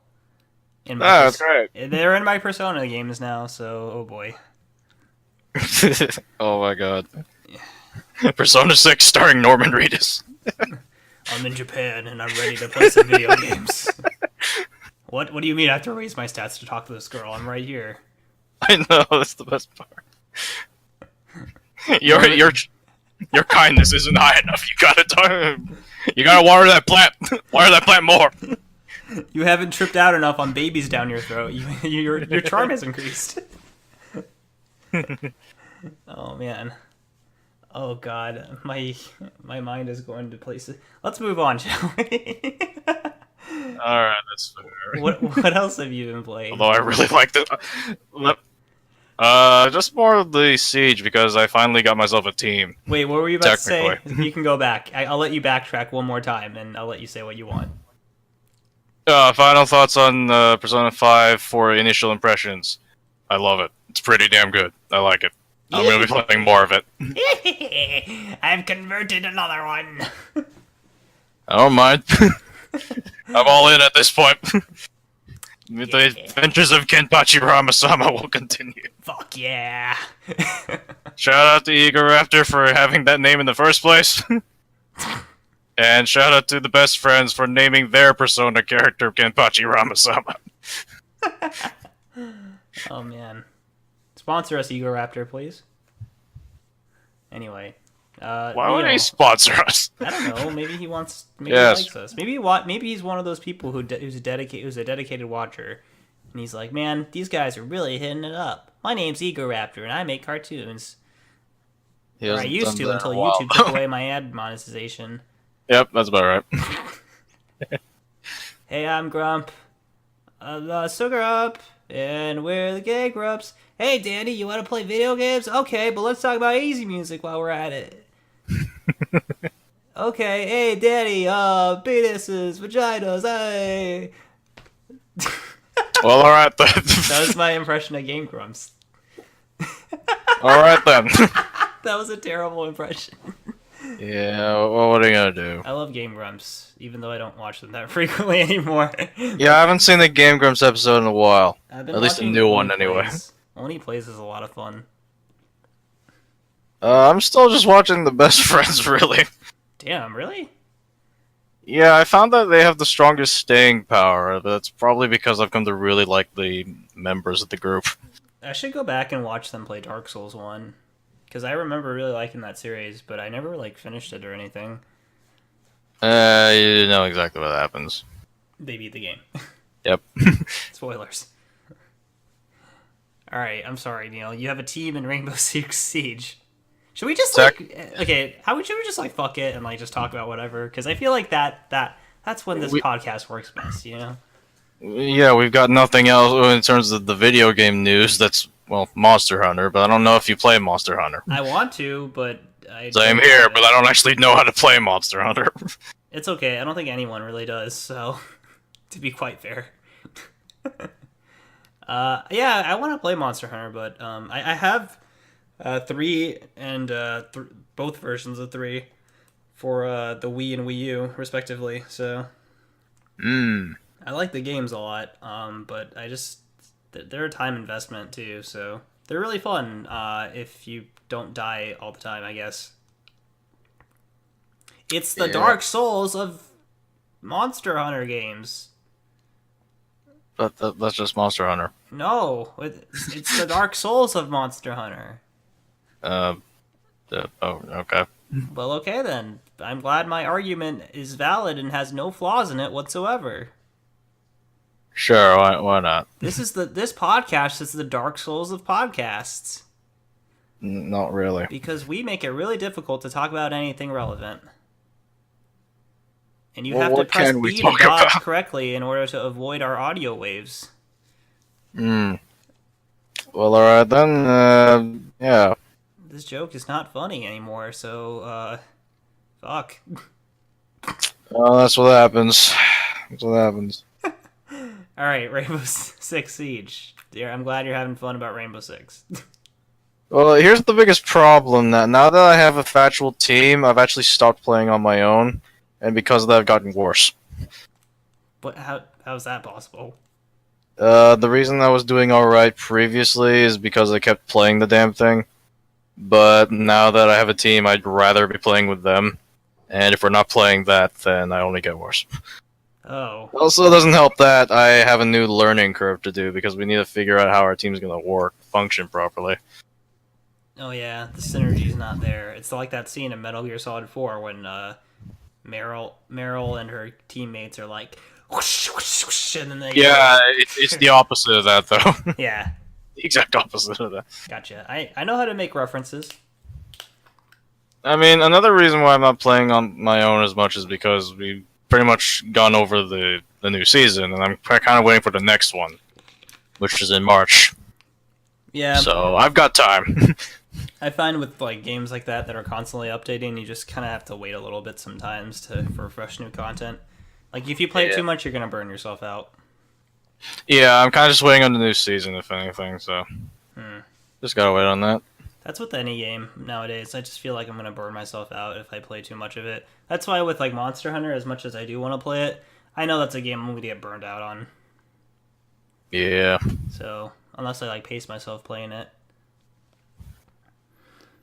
That's great. They're in my Persona games now, so oh boy. Oh my god. Yeah. Persona 6 starring Norman Reedus. I'm in Japan and I'm ready to play some video games. What do you mean I have to raise my stats to talk to this girl? I'm right here. I know, that's the best part. Your kindness isn't high enough. You gotta water that plant. Water that plant more. You haven't tripped out enough on babies down your throat. Your charm has increased. Oh man. Oh god, my mind is going to places. Let's move on, shall we? Alright, that's fair. What else have you been playing? Although I really liked it. Just more of the Siege, because I finally got myself a team. Wait, what were you about to say? Technically. You can go back. I'll let you backtrack one more time, and I'll let you say what you want. Final thoughts on Persona 5 for initial impressions. I love it. It's pretty damn good. I like it. I'm gonna be playing more of it. I've converted another one. I don't mind. I'm all in at this point. The adventures of Kenpachi Ramasama will continue. Fuck yeah. Shout out to Eager Raptor for having that name in the first place. And shout out to the best friends for naming their Persona character Kenpachi Ramasama. Oh man. Sponsor us, Ego Raptor, please. Anyway. Why would he sponsor us? I don't know. Maybe he wants. Maybe Yes. he likes us. Maybe he's one of those people who's a dedicated watcher, and he's like, man, these guys are really hitting it up. My name's Ego Raptor, and I make cartoons. He Or I hasn't used done to that in until a while. YouTube took away my ad monetization. Yep, that's about right. Hey, I'm Grump. So Grump, and we're the Gay Grumps. Hey, Danny, you want to play video games? Okay, but let's talk about easy music while we're at it. Okay, hey, Danny, penises, vaginas, hey. Well, alright then. That was my impression of Game Grumps. Alright then. That was a terrible impression. Yeah, well, what are you gonna do? I love Game Grumps, even though I don't watch them that frequently anymore. Yeah, I haven't seen the Game Grumps episode in a while. I've been At least a watching new one, Only anyway. Plays. Only Plays is a lot of fun. I'm still just watching The Best Friends, really. Damn, really? Yeah, I found that they have the strongest staying power, but that's probably because I've come to really like the members of the group. I should go back and watch them play Dark Souls 1. Because I remember really liking that series, but I never, finished it or anything. You know exactly what happens. They beat the game. Yep. Spoilers. Alright, I'm sorry, Neil. You have a team in Rainbow Six Siege. Should we just, okay, should we just, fuck it and, just talk about whatever? Because I feel like that's when this podcast works best, you know? Yeah, we've got nothing else in terms of the video game news that's, well, Monster Hunter, but I don't know if you play Monster Hunter. I want to, but Same here, but I don't actually know how to play Monster Hunter. It's okay. I don't think anyone really does, so to be quite fair. Yeah, I want to play Monster Hunter, but I have 3 and both versions of 3 for the Wii and Wii U, respectively, so I like the games a lot, but they're a time investment too, so they're really fun if you don't die all the time, I guess. It's the Dark Souls of Monster Hunter games. But that's just Monster Hunter. No, it's the Dark Souls of Monster Hunter. Oh, okay. Well, okay then. I'm glad my argument is valid and has no flaws in it whatsoever. Sure, why not? This podcast is the Dark Souls of podcasts. Not really. Because we make it really difficult to talk about anything relevant. And you Well, have to what press can we B to talk dodge about? correctly in order to avoid our audio waves. Well, alright then, yeah. This joke is not funny anymore, so, fuck. Well, that's what happens. That's what happens. Alright, Rainbow Six Siege. Dear, I'm glad you're having fun about Rainbow Six. Well, here's the biggest problem. Now that I have a factual team, I've actually stopped playing on my own, and because of that, I've gotten worse. But how's that possible? The reason I was doing alright previously is because I kept playing the damn thing. But now that I have a team, I'd rather be playing with them. And if we're not playing that, then I only get worse. Oh, Also, it doesn't help that I have a new learning curve to do because we need to figure out how our team's gonna function properly. oh yeah, the synergy's not there. It's like that scene in Metal Gear Solid 4 when Meryl and her teammates are like, whoosh, whoosh, whoosh, and then they Yeah, go. it's the opposite of that though. Yeah, The exact opposite of that. gotcha. I know how to make references. I mean, another reason why I'm not playing on my own as much is because we've pretty much gone over the new season, and I'm kind of waiting for the next one, which is in March. Yeah, So I've got time. I find with like games like that are constantly updating, you just kind of have to wait a little bit sometimes for fresh new content. Like if you play it Yeah. too much, you're gonna burn yourself out. Yeah, I'm kind of just waiting on the new season, if anything. So Hmm. just gotta wait on that. That's with any game nowadays. I just feel like I'm gonna burn myself out if I play too much of it. That's why with like Monster Hunter, as much as I do want to play it, I know that's a game I'm gonna get burned out on. Yeah, So unless I like pace myself playing it,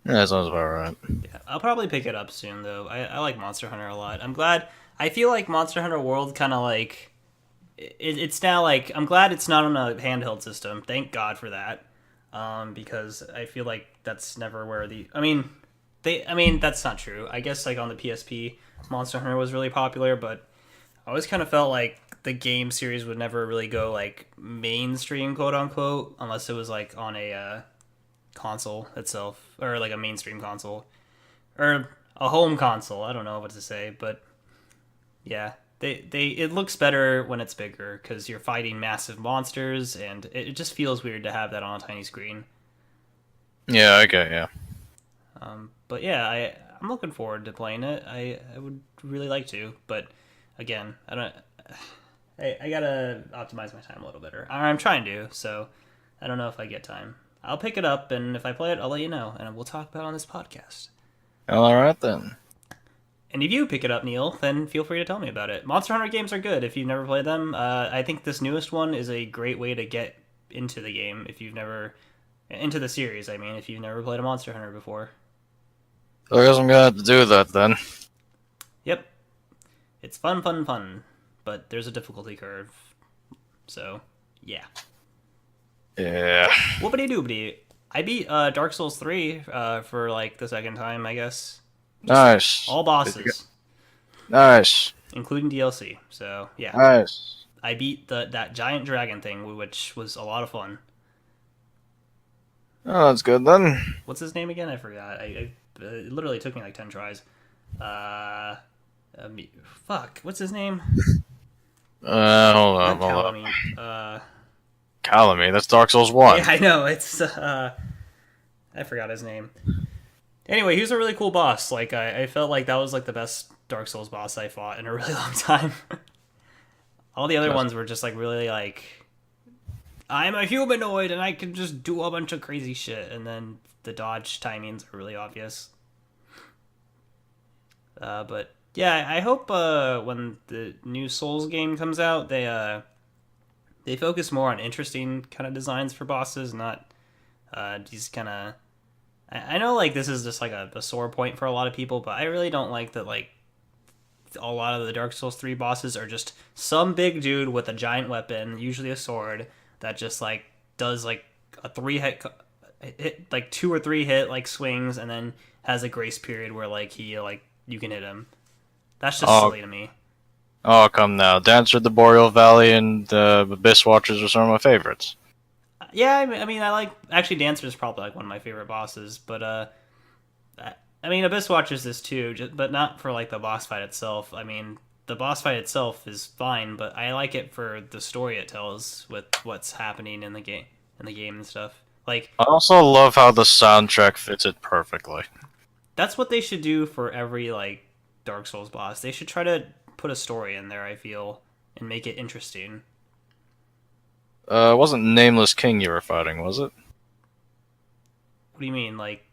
yeah, that sounds about right. yeah, I'll probably pick it up soon though. I like Monster Hunter a lot. I'm glad. I feel like Monster Hunter World kind of like it's now like I'm glad it's not on a handheld system. Thank God for that. Because I feel like that's never where the I mean that's not true. I guess like on the PSP, Monster Hunter was really popular, but I always kind of felt like the game series would never really go like mainstream, quote unquote, unless it was like on a console itself or like a mainstream console or a home console. I don't know what to say, but yeah, they it looks better when it's bigger because you're fighting massive monsters, and it just feels weird to have that on a tiny screen. Yeah, okay, yeah. But yeah, I'm looking forward to playing it. I would really like to, but again, I don't. I gotta optimize my time a little better. I'm trying to, so I don't know if I get time. I'll pick it up, and if I play it, I'll let you know, and we'll talk about it on this podcast. All right then. And if you pick it up, Neil, then feel free to tell me about it. Monster Hunter games are good if you've never played them. I think this newest one is a great way to get into the game if you've never into the series. I mean, if you've never played a Monster Hunter before. So I guess I'm gonna have to do that then. Yep, it's fun, fun, fun, but there's a difficulty curve. So, yeah. Yeah. Whoopity doobity. I beat Dark Souls 3 for like the second time, I guess. Nice. All bosses, Nice. including DLC. So, yeah. Nice. I beat that giant dragon thing, which was a lot of fun. Oh, that's good then. What's his name again? I forgot. It literally took me like 10 tries. Fuck. What's his name? Hold Not on, hold on. Calamine. Calamy, that's Dark Souls 1. Yeah, I know. It's I forgot his name. Anyway, he was a really cool boss. Like I felt like that was like the best Dark Souls boss I fought in a really long time. All the other Yes. ones were just like really like I'm a humanoid and I can just do a bunch of crazy shit, and then the dodge timings are really obvious. But yeah, I hope when the new Souls game comes out, they focus more on interesting kind of designs for bosses, not these kind of. I know like this is just like a sore point for a lot of people, but I really don't like that like a lot of the Dark Souls 3 bosses are just some big dude with a giant weapon, usually a sword, that just like does like a hit like 2 or 3 hit like swings, and then has a grace period where like he like you can hit him. That's just Oh. silly to me. Oh, come now. Dancer, the Boreal Valley, and Abyss Watchers are some of my favorites. Yeah, I mean, I like actually Dancer is probably like one of my favorite bosses, but I mean, Abyss watches this too, but not for like the boss fight itself. I mean, the boss fight itself is fine, but I like it for the story it tells with what's happening in the game and stuff. Like I also love how the soundtrack fits it perfectly. that's what they should do for every like Dark Souls boss. They should try to put a story in there, I feel, and make it interesting. It wasn't Nameless King you were fighting, was it? What do you mean? Like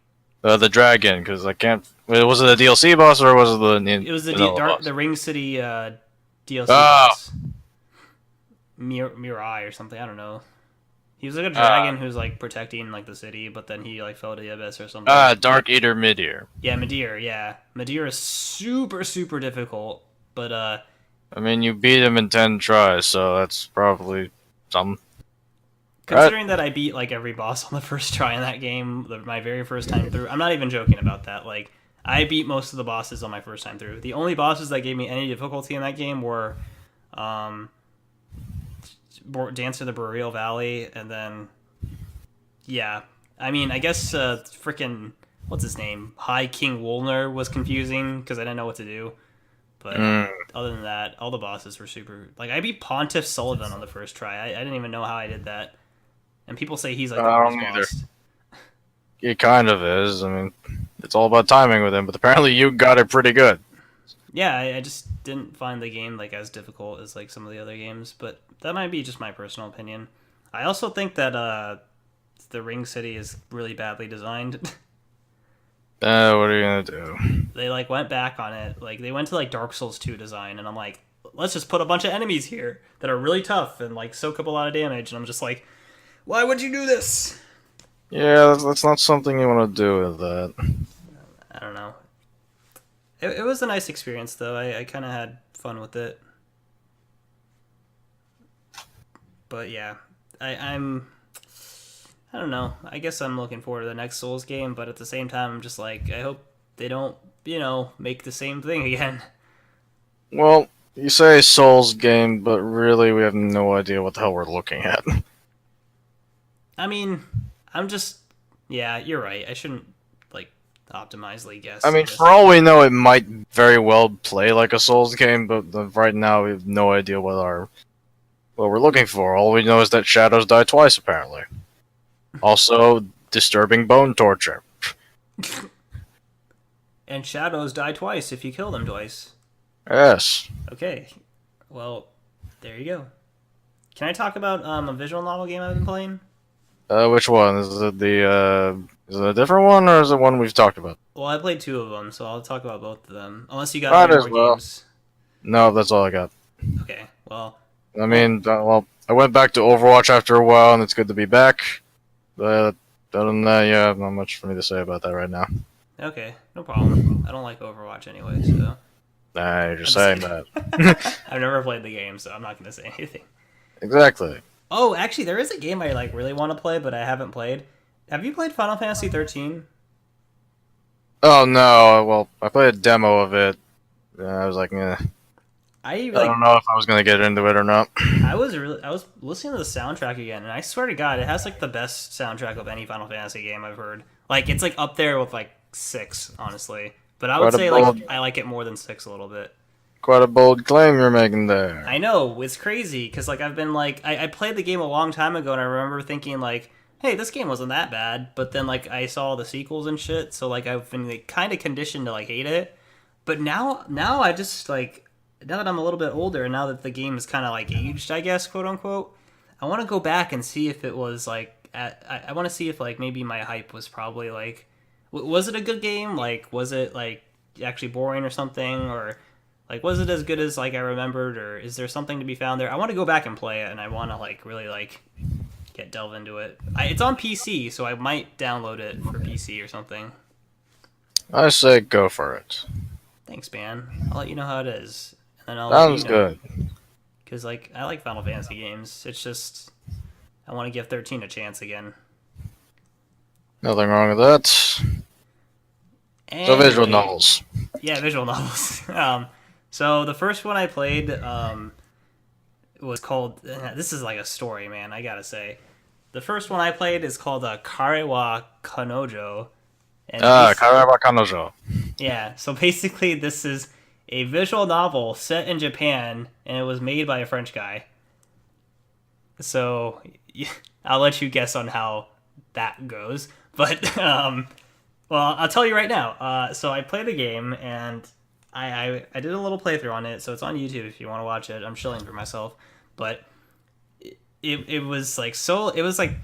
The dragon, because I can't. Was it a DLC boss or was it the? it was vanilla boss? the Ring City DLC Oh. boss. Mirai or something. I don't know. He was like a dragon who's like protecting like the city, but then he like fell to the abyss or something. Dark Eater Midir. Yeah, Midir. Yeah, Midir is super super difficult, but I mean, you beat him in 10 tries, so that's probably something. Considering that I beat like every boss on the first try in that game, my very first time through, I'm not even joking about that. Like, I beat most of the bosses on my first time through. The only bosses that gave me any difficulty in that game were um, Dance of the Boreal Valley, and then yeah, I mean, I guess freaking what's his name, High King Wolner was confusing because I didn't know what to do. But Mm. other than that, all the bosses were super. Like, I beat Pontiff Sullivan on the first try. I didn't even know how I did that. And people say he's like the I hardest don't either. boss. It kind of is. I mean, it's all about timing with him, but apparently you got it pretty good. Yeah, I just didn't find the game like as difficult as like some of the other games, but that might be just my personal opinion. I also think that the Ring City is really badly designed. What are you gonna do? They like went back on it. Like they went to like Dark Souls 2 design and I'm like, let's just put a bunch of enemies here that are really tough and like soak up a lot of damage and I'm just like, why would you do this? Yeah, that's not something you want to do with that. I don't know. It was a nice experience though. I kind of had fun with it. But yeah, I'm I don't know. I guess I'm looking forward to the next Souls game, but at the same time, I'm just like, I hope they don't, make the same thing again. Well, you say Souls game, but really we have no idea what the hell we're looking at. I mean, I'm just, yeah, you're right. I shouldn't like optimizely guess. I mean, just- for all we know, it might very well play like a Souls game, but right now we have no idea what we're looking for. All we know is that shadows die twice, apparently. Also, disturbing bone torture. and shadows die twice if you kill them twice. Yes. Okay, well, there you go. Can I talk about a visual novel game I've been playing? Which one? Is it a different one, or is it one we've talked about? Well, I played two of them, so I'll talk about both of them. Unless you got Might any as more well. games. No, that's all I got. Okay, well, I mean, well, I went back to Overwatch after a while, and it's good to be back. But other than that, yeah, not much for me to say about that right now. okay, no problem. I don't like Overwatch anyway, so Nah, you're just I'm saying just that. I've never played the game, so I'm not gonna say anything. Exactly. Oh, actually, there is a game I like really want to play, but I haven't played. Have you played Final Fantasy 13? Oh no, well, I played a demo of it. And I was like, eh. I I like don't know if I was gonna get into it or not. I was listening to the soundtrack again, and I swear to God, it has like the best soundtrack of any Final Fantasy game I've heard. Like it's like up there with like 6, honestly. But I would Quite a say bold- like I like it more than 6 a little bit. Quite a bold claim you're making there. I know it's crazy because like I've been like I played the game a long time ago, and I remember thinking like, hey, this game wasn't that bad. But then like I saw the sequels and shit, so like I've been like, kind of conditioned to like hate it. But now I just like now that I'm a little bit older, and now that the game is kind of like aged, I guess, quote unquote, I want to go back and see if it was like I want to see if like maybe my hype was probably like was it a good game? Like was it like actually boring or something, or like was it as good as like I remembered, or is there something to be found there? I want to go back and play it, and I want to like really like delve into it. It's on PC, so I might download it for PC or something. I say go for it. Thanks, man. I'll let you know how it is, and then I'll Sounds let you know. good. Because like I like Final Fantasy games. It's just I want to give 13 a chance again. Nothing wrong with that. So visual Anyway, novels. Yeah, visual novels. So the first one I played was called. This is like a story, man. I gotta say, the first one I played is called Karewa Kanojo. And Karawa Kanojo. yeah, so basically this is a visual novel set in Japan, and it was made by a French guy. So I'll let you guess on how that goes. But well, I'll tell you right now. So I played the game, and I did a little playthrough on it, so it's on YouTube if you want to watch it. I'm shilling for myself, but it was like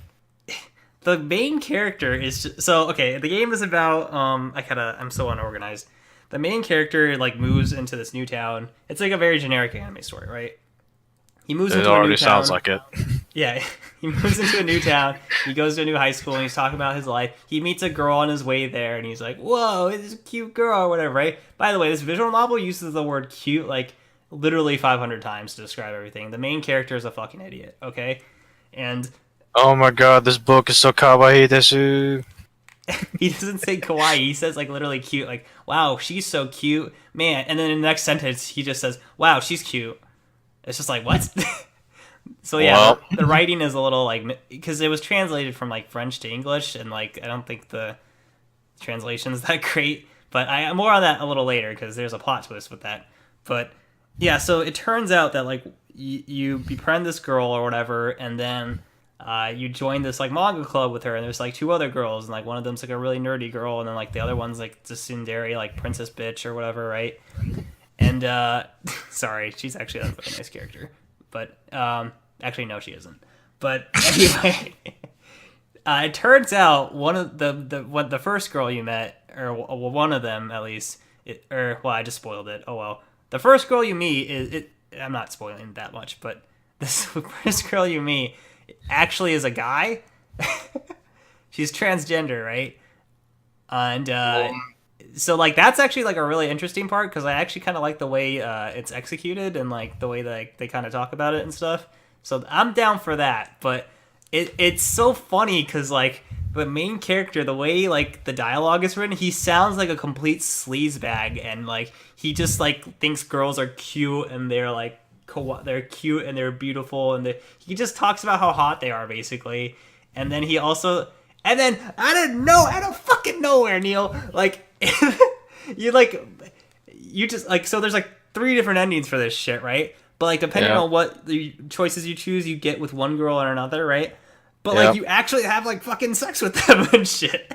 the main character is so okay. The game is about I'm so unorganized. The main character like moves into this new town. It's like a very generic anime story, right? He moves It into a new already town. sounds like it. Yeah, he moves into a new town. He goes to a new high school, and he's talking about his life. He meets a girl on his way there, and he's like, "Whoa, this is a cute girl," or whatever, right? By the way, this visual novel uses the word "cute" like literally 500 times to describe everything. The main character is a fucking idiot, okay? And Oh my god, this book is so kawaii desu. he doesn't say kawaii. He says like literally cute, like wow, she's so cute, man. And then in the next sentence, he just says, wow, she's cute. It's just like what? So yeah, Well. the writing is a little like because it was translated from like French to English, and like I don't think the translation's that great. But I'm more on that a little later because there's a plot twist with that. But yeah, so it turns out that like you befriend this girl or whatever, and then you join this like manga club with her, and there's like two other girls, and like one of them's like a really nerdy girl, and then like the other one's like the tsundere, like princess bitch or whatever, right? And sorry, she's actually a very nice character, but actually no, she isn't. But anyway, it turns out one of the first girl you met, or one of them at least, I just spoiled it. Oh well, the first girl you meet is it. I'm not spoiling that much, but this first girl you meet actually is a guy. She's transgender, right? And so like that's actually like a really interesting part because I actually kind of like the way it's executed and like the way that they kind of talk about it and stuff. So I'm down for that, but it's so funny because like the main character, the way like the dialogue is written, he sounds like a complete sleazebag, and like he just like thinks girls are cute and they're like they're cute and they're beautiful, and he just talks about how hot they are basically, and then he also and then out of fucking nowhere, Neil, like you just like so there's like 3 different endings for this shit, right? But like depending on what the choices you choose, you get with one girl or another, right? But like you actually have like fucking sex with them and shit.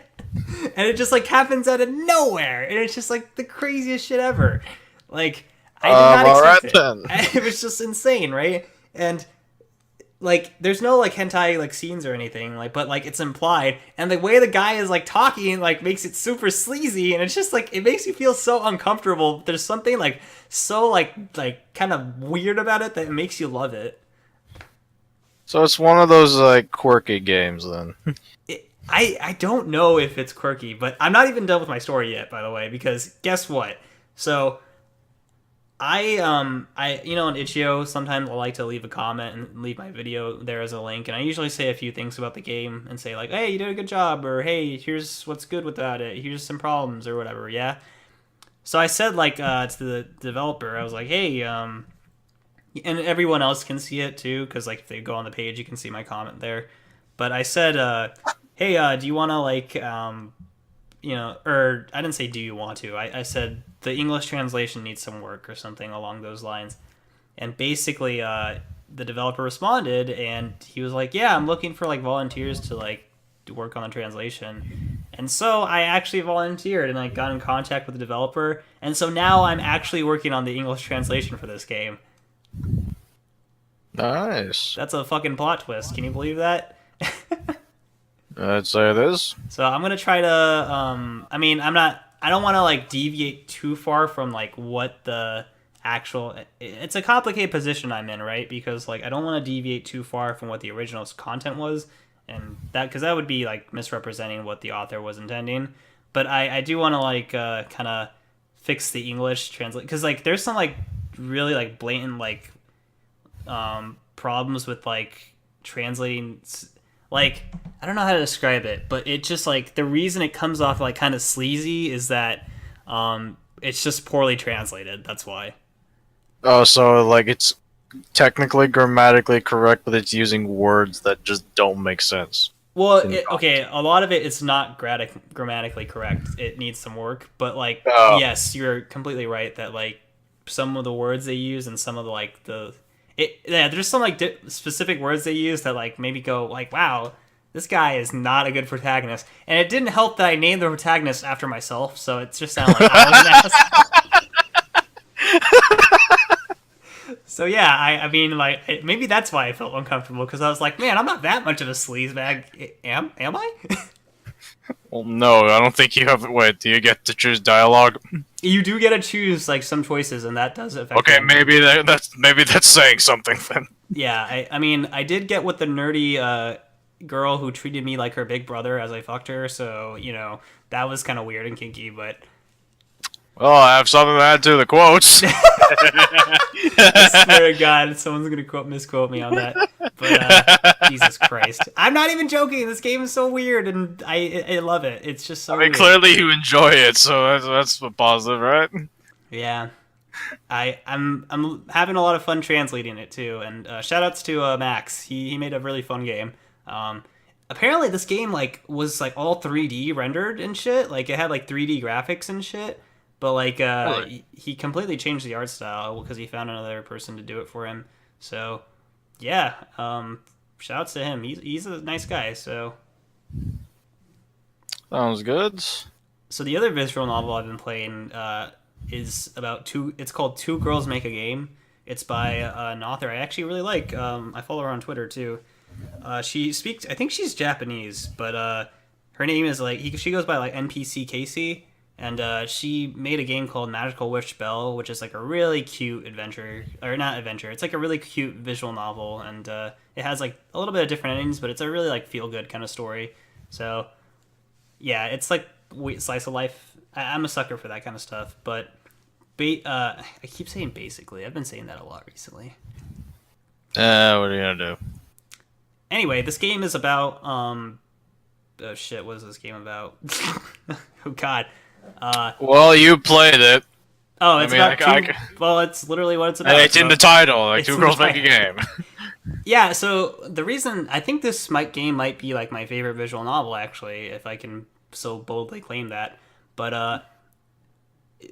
And it just like happens out of nowhere. And it's just like the craziest shit ever. Like I did not expect it. It was just insane, right? And like there's no like hentai like scenes or anything, like but like it's implied, and the way the guy is like talking like makes it super sleazy, and it's just like it makes you feel so uncomfortable. There's something like so like kind of weird about it that it makes you love it. So it's one of those like quirky games then. I don't know if it's quirky, but I'm not even done with my story yet, by the way, because guess what? So I on Itch.io sometimes I like to leave a comment and leave my video there as a link, and I usually say a few things about the game and say like, hey, you did a good job, or hey, here's what's good without it, here's some problems or whatever, yeah. So I said like to the developer, I was like, hey, and everyone else can see it too, because like if they go on the page, you can see my comment there. But I said, hey, do you want to like or I didn't say do you want to. I said the English translation needs some work or something along those lines. And basically, the developer responded, and he was like, yeah, I'm looking for like volunteers to like to work on the translation. And so I actually volunteered and like got in contact with the developer. And so now I'm actually working on the English translation for this game. Nice. That's a fucking plot twist. Can you believe that? I'd say it is. So I'm gonna try to. I mean, I don't want to like deviate too far from like what the actual. It's a complicated position I'm in, right? Because like I don't want to deviate too far from what the original content was, and because that would be like misrepresenting what the author was intending. But I do want to like kind of fix the English translate, because like there's some like really like blatant like problems with like translating. Like, I don't know how to describe it, but it just, like, the reason it comes off, like, kind of sleazy is that it's just poorly translated. That's why. Oh, so, like, it's technically grammatically correct, but it's using words that just don't make sense. Well, okay, a lot of it's not grammatically correct. It needs some work. But, like, yes, you're completely right that, like, some of the words they use and some of the, like, there's some like specific words they use that like maybe go like, wow, this guy is not a good protagonist. And it didn't help that I named the protagonist after myself, so it just sounded like I was an ass. So yeah, I mean like maybe that's why I felt uncomfortable, because I was like, man, I'm not that much of a sleazebag. Am I? Well, no, I don't think you have. Wait, do you get to choose dialogue? You do get to choose like some choices, and that does affect. Okay, maybe that's saying something then. Yeah, I mean, I did get with the nerdy girl who treated me like her big brother as I fucked her, so that was kind of weird and kinky, but. Well, I have something to add to the quotes. I swear to God, someone's gonna misquote me on that. But Jesus Christ, I'm not even joking. This game is so weird, and I love it. It's just so I mean, weird. clearly you enjoy it, so that's a positive, right? Yeah, I'm having a lot of fun translating it too. And shout outs to Max. He made a really fun game. Apparently this game like was like all 3D rendered and shit. Like it had like 3D graphics and shit. But like Really? he completely changed the art style because he found another person to do it for him. So yeah, shout outs to him. He's a nice guy. Sounds good. So the other visual novel I've been playing is about two. It's called Two Girls Make a Game. It's by an author I actually really like. I follow her on Twitter too. She speaks. I think she's Japanese, but her name is like she goes by like NPC Casey, and she made a game called Magical Wish Bell, which is like a really cute adventure, or not adventure. It's like a really cute visual novel, and it has like a little bit of different endings, but it's a really like feel good kind of story. So yeah, it's like slice of life. I'm a sucker for that kind of stuff, but I keep saying basically. I've been saying that a lot recently. What are you gonna do? Anyway, this game is about oh shit, what is this game about? Oh god. Well, you played it. Oh, it's I mean, about two, well, it's literally what it's about. And it's in the title, like It's two in the girls make a game. Yeah, so the reason I think this game might be like my favorite visual novel actually, if I can so boldly claim that. But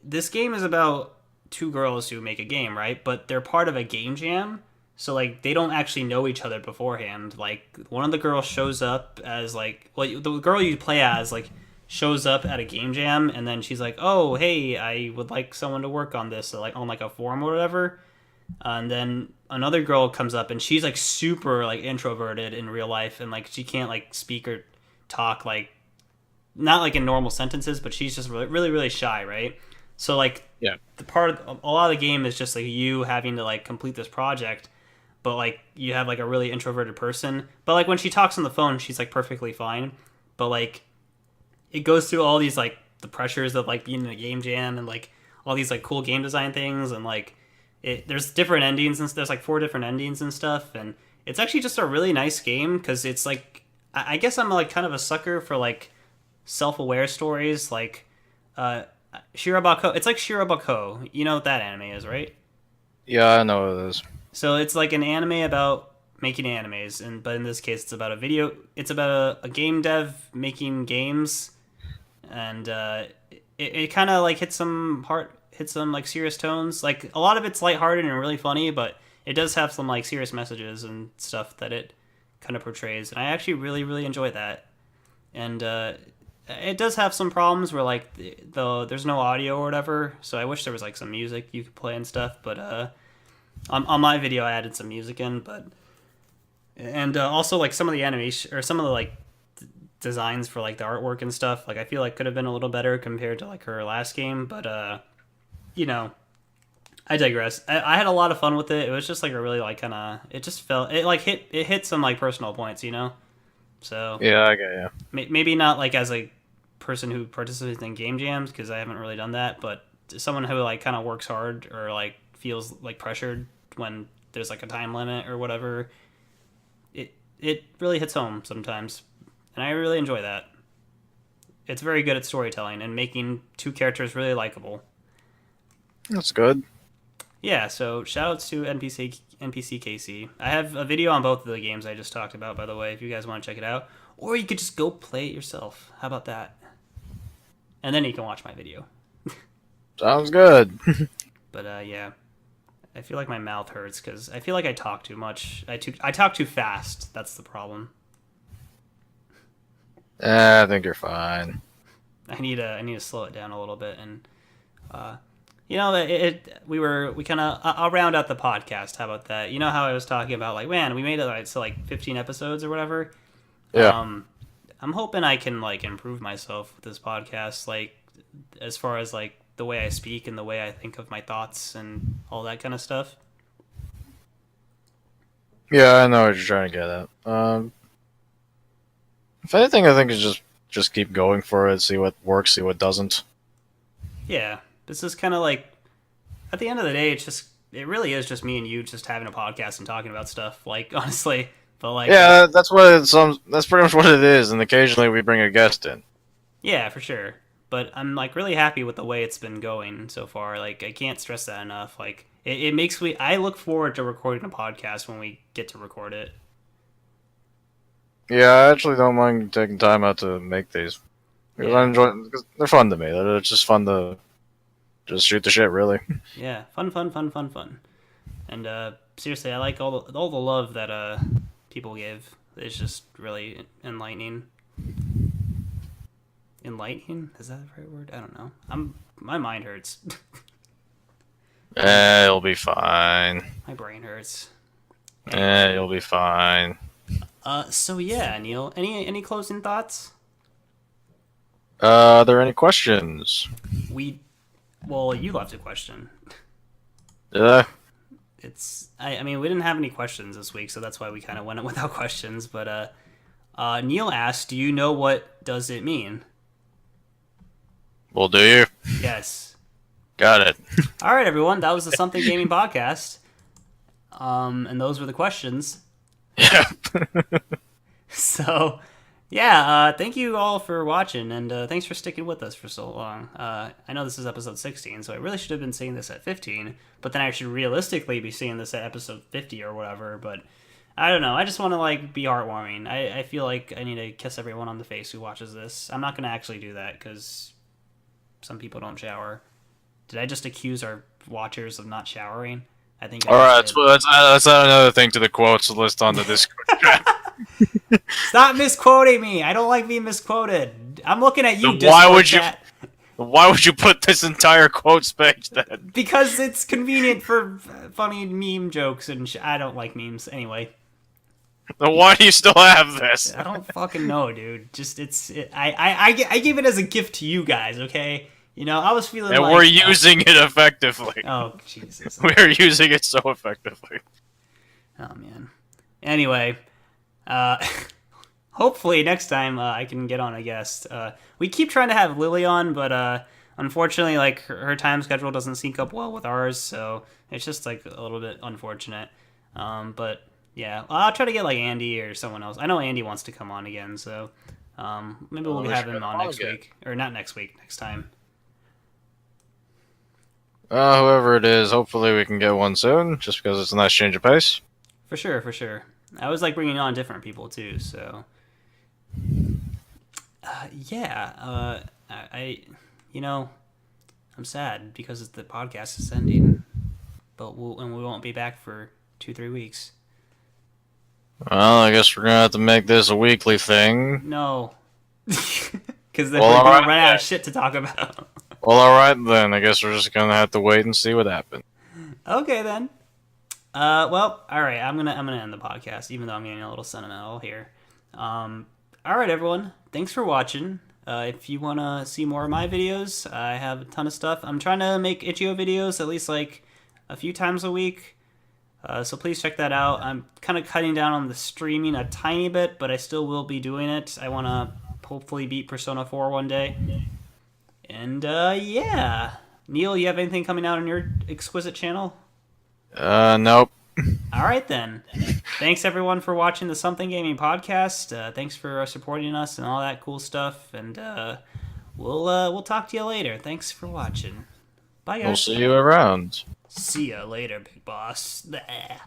this game is about two girls who make a game, right? But they're part of a game jam. So like they don't actually know each other beforehand. Like one of the girls shows up as like well the girl you play as like shows up at a game jam and then she's like, "Oh, hey, I would like someone to work on this." So, like on like a forum or whatever. And then another girl comes up and she's like super like introverted in real life and like she can't like speak or talk like not like in normal sentences, but she's just really shy, right? So like Yeah. the part of, a lot of the game is just like you having to like complete this project, but like you have like a really introverted person, but like when she talks on the phone, she's like perfectly fine, but like it goes through all these like the pressures of like being in a game jam and like all these like cool game design things and like there's different endings and there's like 4 different endings and stuff and it's actually just a really nice game because it's like I guess I'm like kind of a sucker for like self-aware stories like uh Shirobako. It's like Shirobako. You know what that anime is, right? Yeah, I know what it is. So it's like an anime about making animes, and but in this case, it's about a video. It's about a game dev making games, and it kind of like hits some like serious tones. Like a lot of it's lighthearted and really funny, but it does have some like serious messages and stuff that it kind of portrays, and I actually really enjoy that. And it does have some problems where like there's no audio or whatever, so I wish there was like some music you could play and stuff. But on my video I added some music in, but and also like some of the animation or some of the like designs for like the artwork and stuff like I feel like could have been a little better compared to like her last game, but you know, I digress. I had a lot of fun with it. It was just like a really like kind of it just felt it like hit some like personal points, you know. So Yeah, I get you. maybe not like as a person who participates in game jams because I haven't really done that, but someone who like kind of works hard or like feels like pressured when there's like a time limit or whatever, it really hits home sometimes, and I really enjoy that. It's very good at storytelling and making two characters really likable. That's good. Yeah, so shoutouts to NPC Casey. I have a video on both of the games I just talked about, by the way, if you guys want to check it out. Or you could just go play it yourself. How about that? And then you can watch my video. Sounds good. But yeah, I feel like my mouth hurts because I feel like I talk too much. I talk too fast. That's the problem. I think you're fine. I need to slow it down a little bit and you know, we kind of I'll round out the podcast. How about that? You know how I was talking about like, man, we made it like to like 15 episodes or whatever. Yeah. I'm hoping I can like improve myself with this podcast, like as far as like the way I speak and the way I think of my thoughts and all that kind of stuff. Yeah, I know what you're trying to get at. If anything, I think it's just keep going for it, see what works, see what doesn't. Yeah, this is kind of like at the end of the day, it's just it really is just me and you just having a podcast and talking about stuff. Like honestly, but like Yeah, that's what it's. That's pretty much what it is. And occasionally we bring a guest in. yeah, for sure. But I'm like really happy with the way it's been going so far. Like I can't stress that enough. Like it makes me. I look forward to recording a podcast when we get to record it. Yeah, I actually don't mind taking time out to make these because I Yeah, enjoy. Because they're fun to me. It's just fun to just shoot the shit, really. yeah, fun, fun, fun, fun, fun. And seriously, I like all the love that people give. It's just really enlightening. Enlightening? Is that the right word? I don't know. My mind hurts. It'll be fine. My brain hurts. You'll be fine. So yeah, Neil. Any closing thoughts? Are there any questions? Well, you left a question. Yeah. I mean, we didn't have any questions this week, so that's why we kind of went without questions. But Neil asked, "Do you know what does it mean?" Well, do you? Yes. Got it. All right, everyone. That was the Something Gaming podcast. And those were the questions. Yeah. So, yeah, thank you all for watching, and thanks for sticking with us for so long. I know this is episode 16, so I really should have been seeing this at 15, but then I should realistically be seeing this at episode 50 or whatever, but I don't know. I just want to, like, be heartwarming. I feel like I need to kiss everyone on the face who watches this. I'm not going to actually do that, because some people don't shower. Did I just accuse our watchers of not showering? I think I All right. did. Let's add another thing to the quotes list on the Discord chat. Stop misquoting me. I don't like being misquoted. I'm looking at you, Then why Discord would you- chat, Why would you put this entire quotes page then? because it's convenient for funny meme jokes and I don't like memes anyway. Then why do you still have this? I don't fucking know, dude. Just I gave it as a gift to you guys, okay? You know, I was feeling And like we're using it effectively. oh Jesus. We're using it so effectively. Oh man. Anyway, hopefully next time I can get on a guest. We keep trying to have Lily on, but unfortunately, like her time schedule doesn't sync up well with ours, so it's just like a little bit unfortunate. But yeah, I'll try to get like Andy or someone else. I know Andy wants to come on again, so maybe we'll we have should him on have next again. week, or not next week, next time. Whoever it is, hopefully we can get one soon, just because it's a nice change of pace. For sure, for sure. I always like bringing on different people too, so yeah. I you know, I'm sad because the podcast is ending, but we won't be back for 2-3 weeks. Well, I guess we're gonna have to make this a weekly thing. No, because then Well, we're gonna alright, run out yeah. of shit to talk about. Well, alright then. I guess we're just gonna have to wait and see what happens. Okay then. Well, all right. I'm gonna end the podcast, even though I'm getting a little sentimental here. All right, everyone. Thanks for watching. If you wanna see more of my videos, I have a ton of stuff. I'm trying to make Itch.io videos at least like a few times a week. So please check that out. I'm kind of cutting down on the streaming a tiny bit, but I still will be doing it. I want to hopefully beat Persona 4 one day. And yeah. Neil, you have anything coming out on your exquisite channel? Nope. All right then. Thanks everyone for watching the Something Gaming podcast. Thanks for supporting us and all that cool stuff. And we'll talk to you later. Thanks for watching. Bye guys. We'll see you around. See ya later, big boss. Bleh.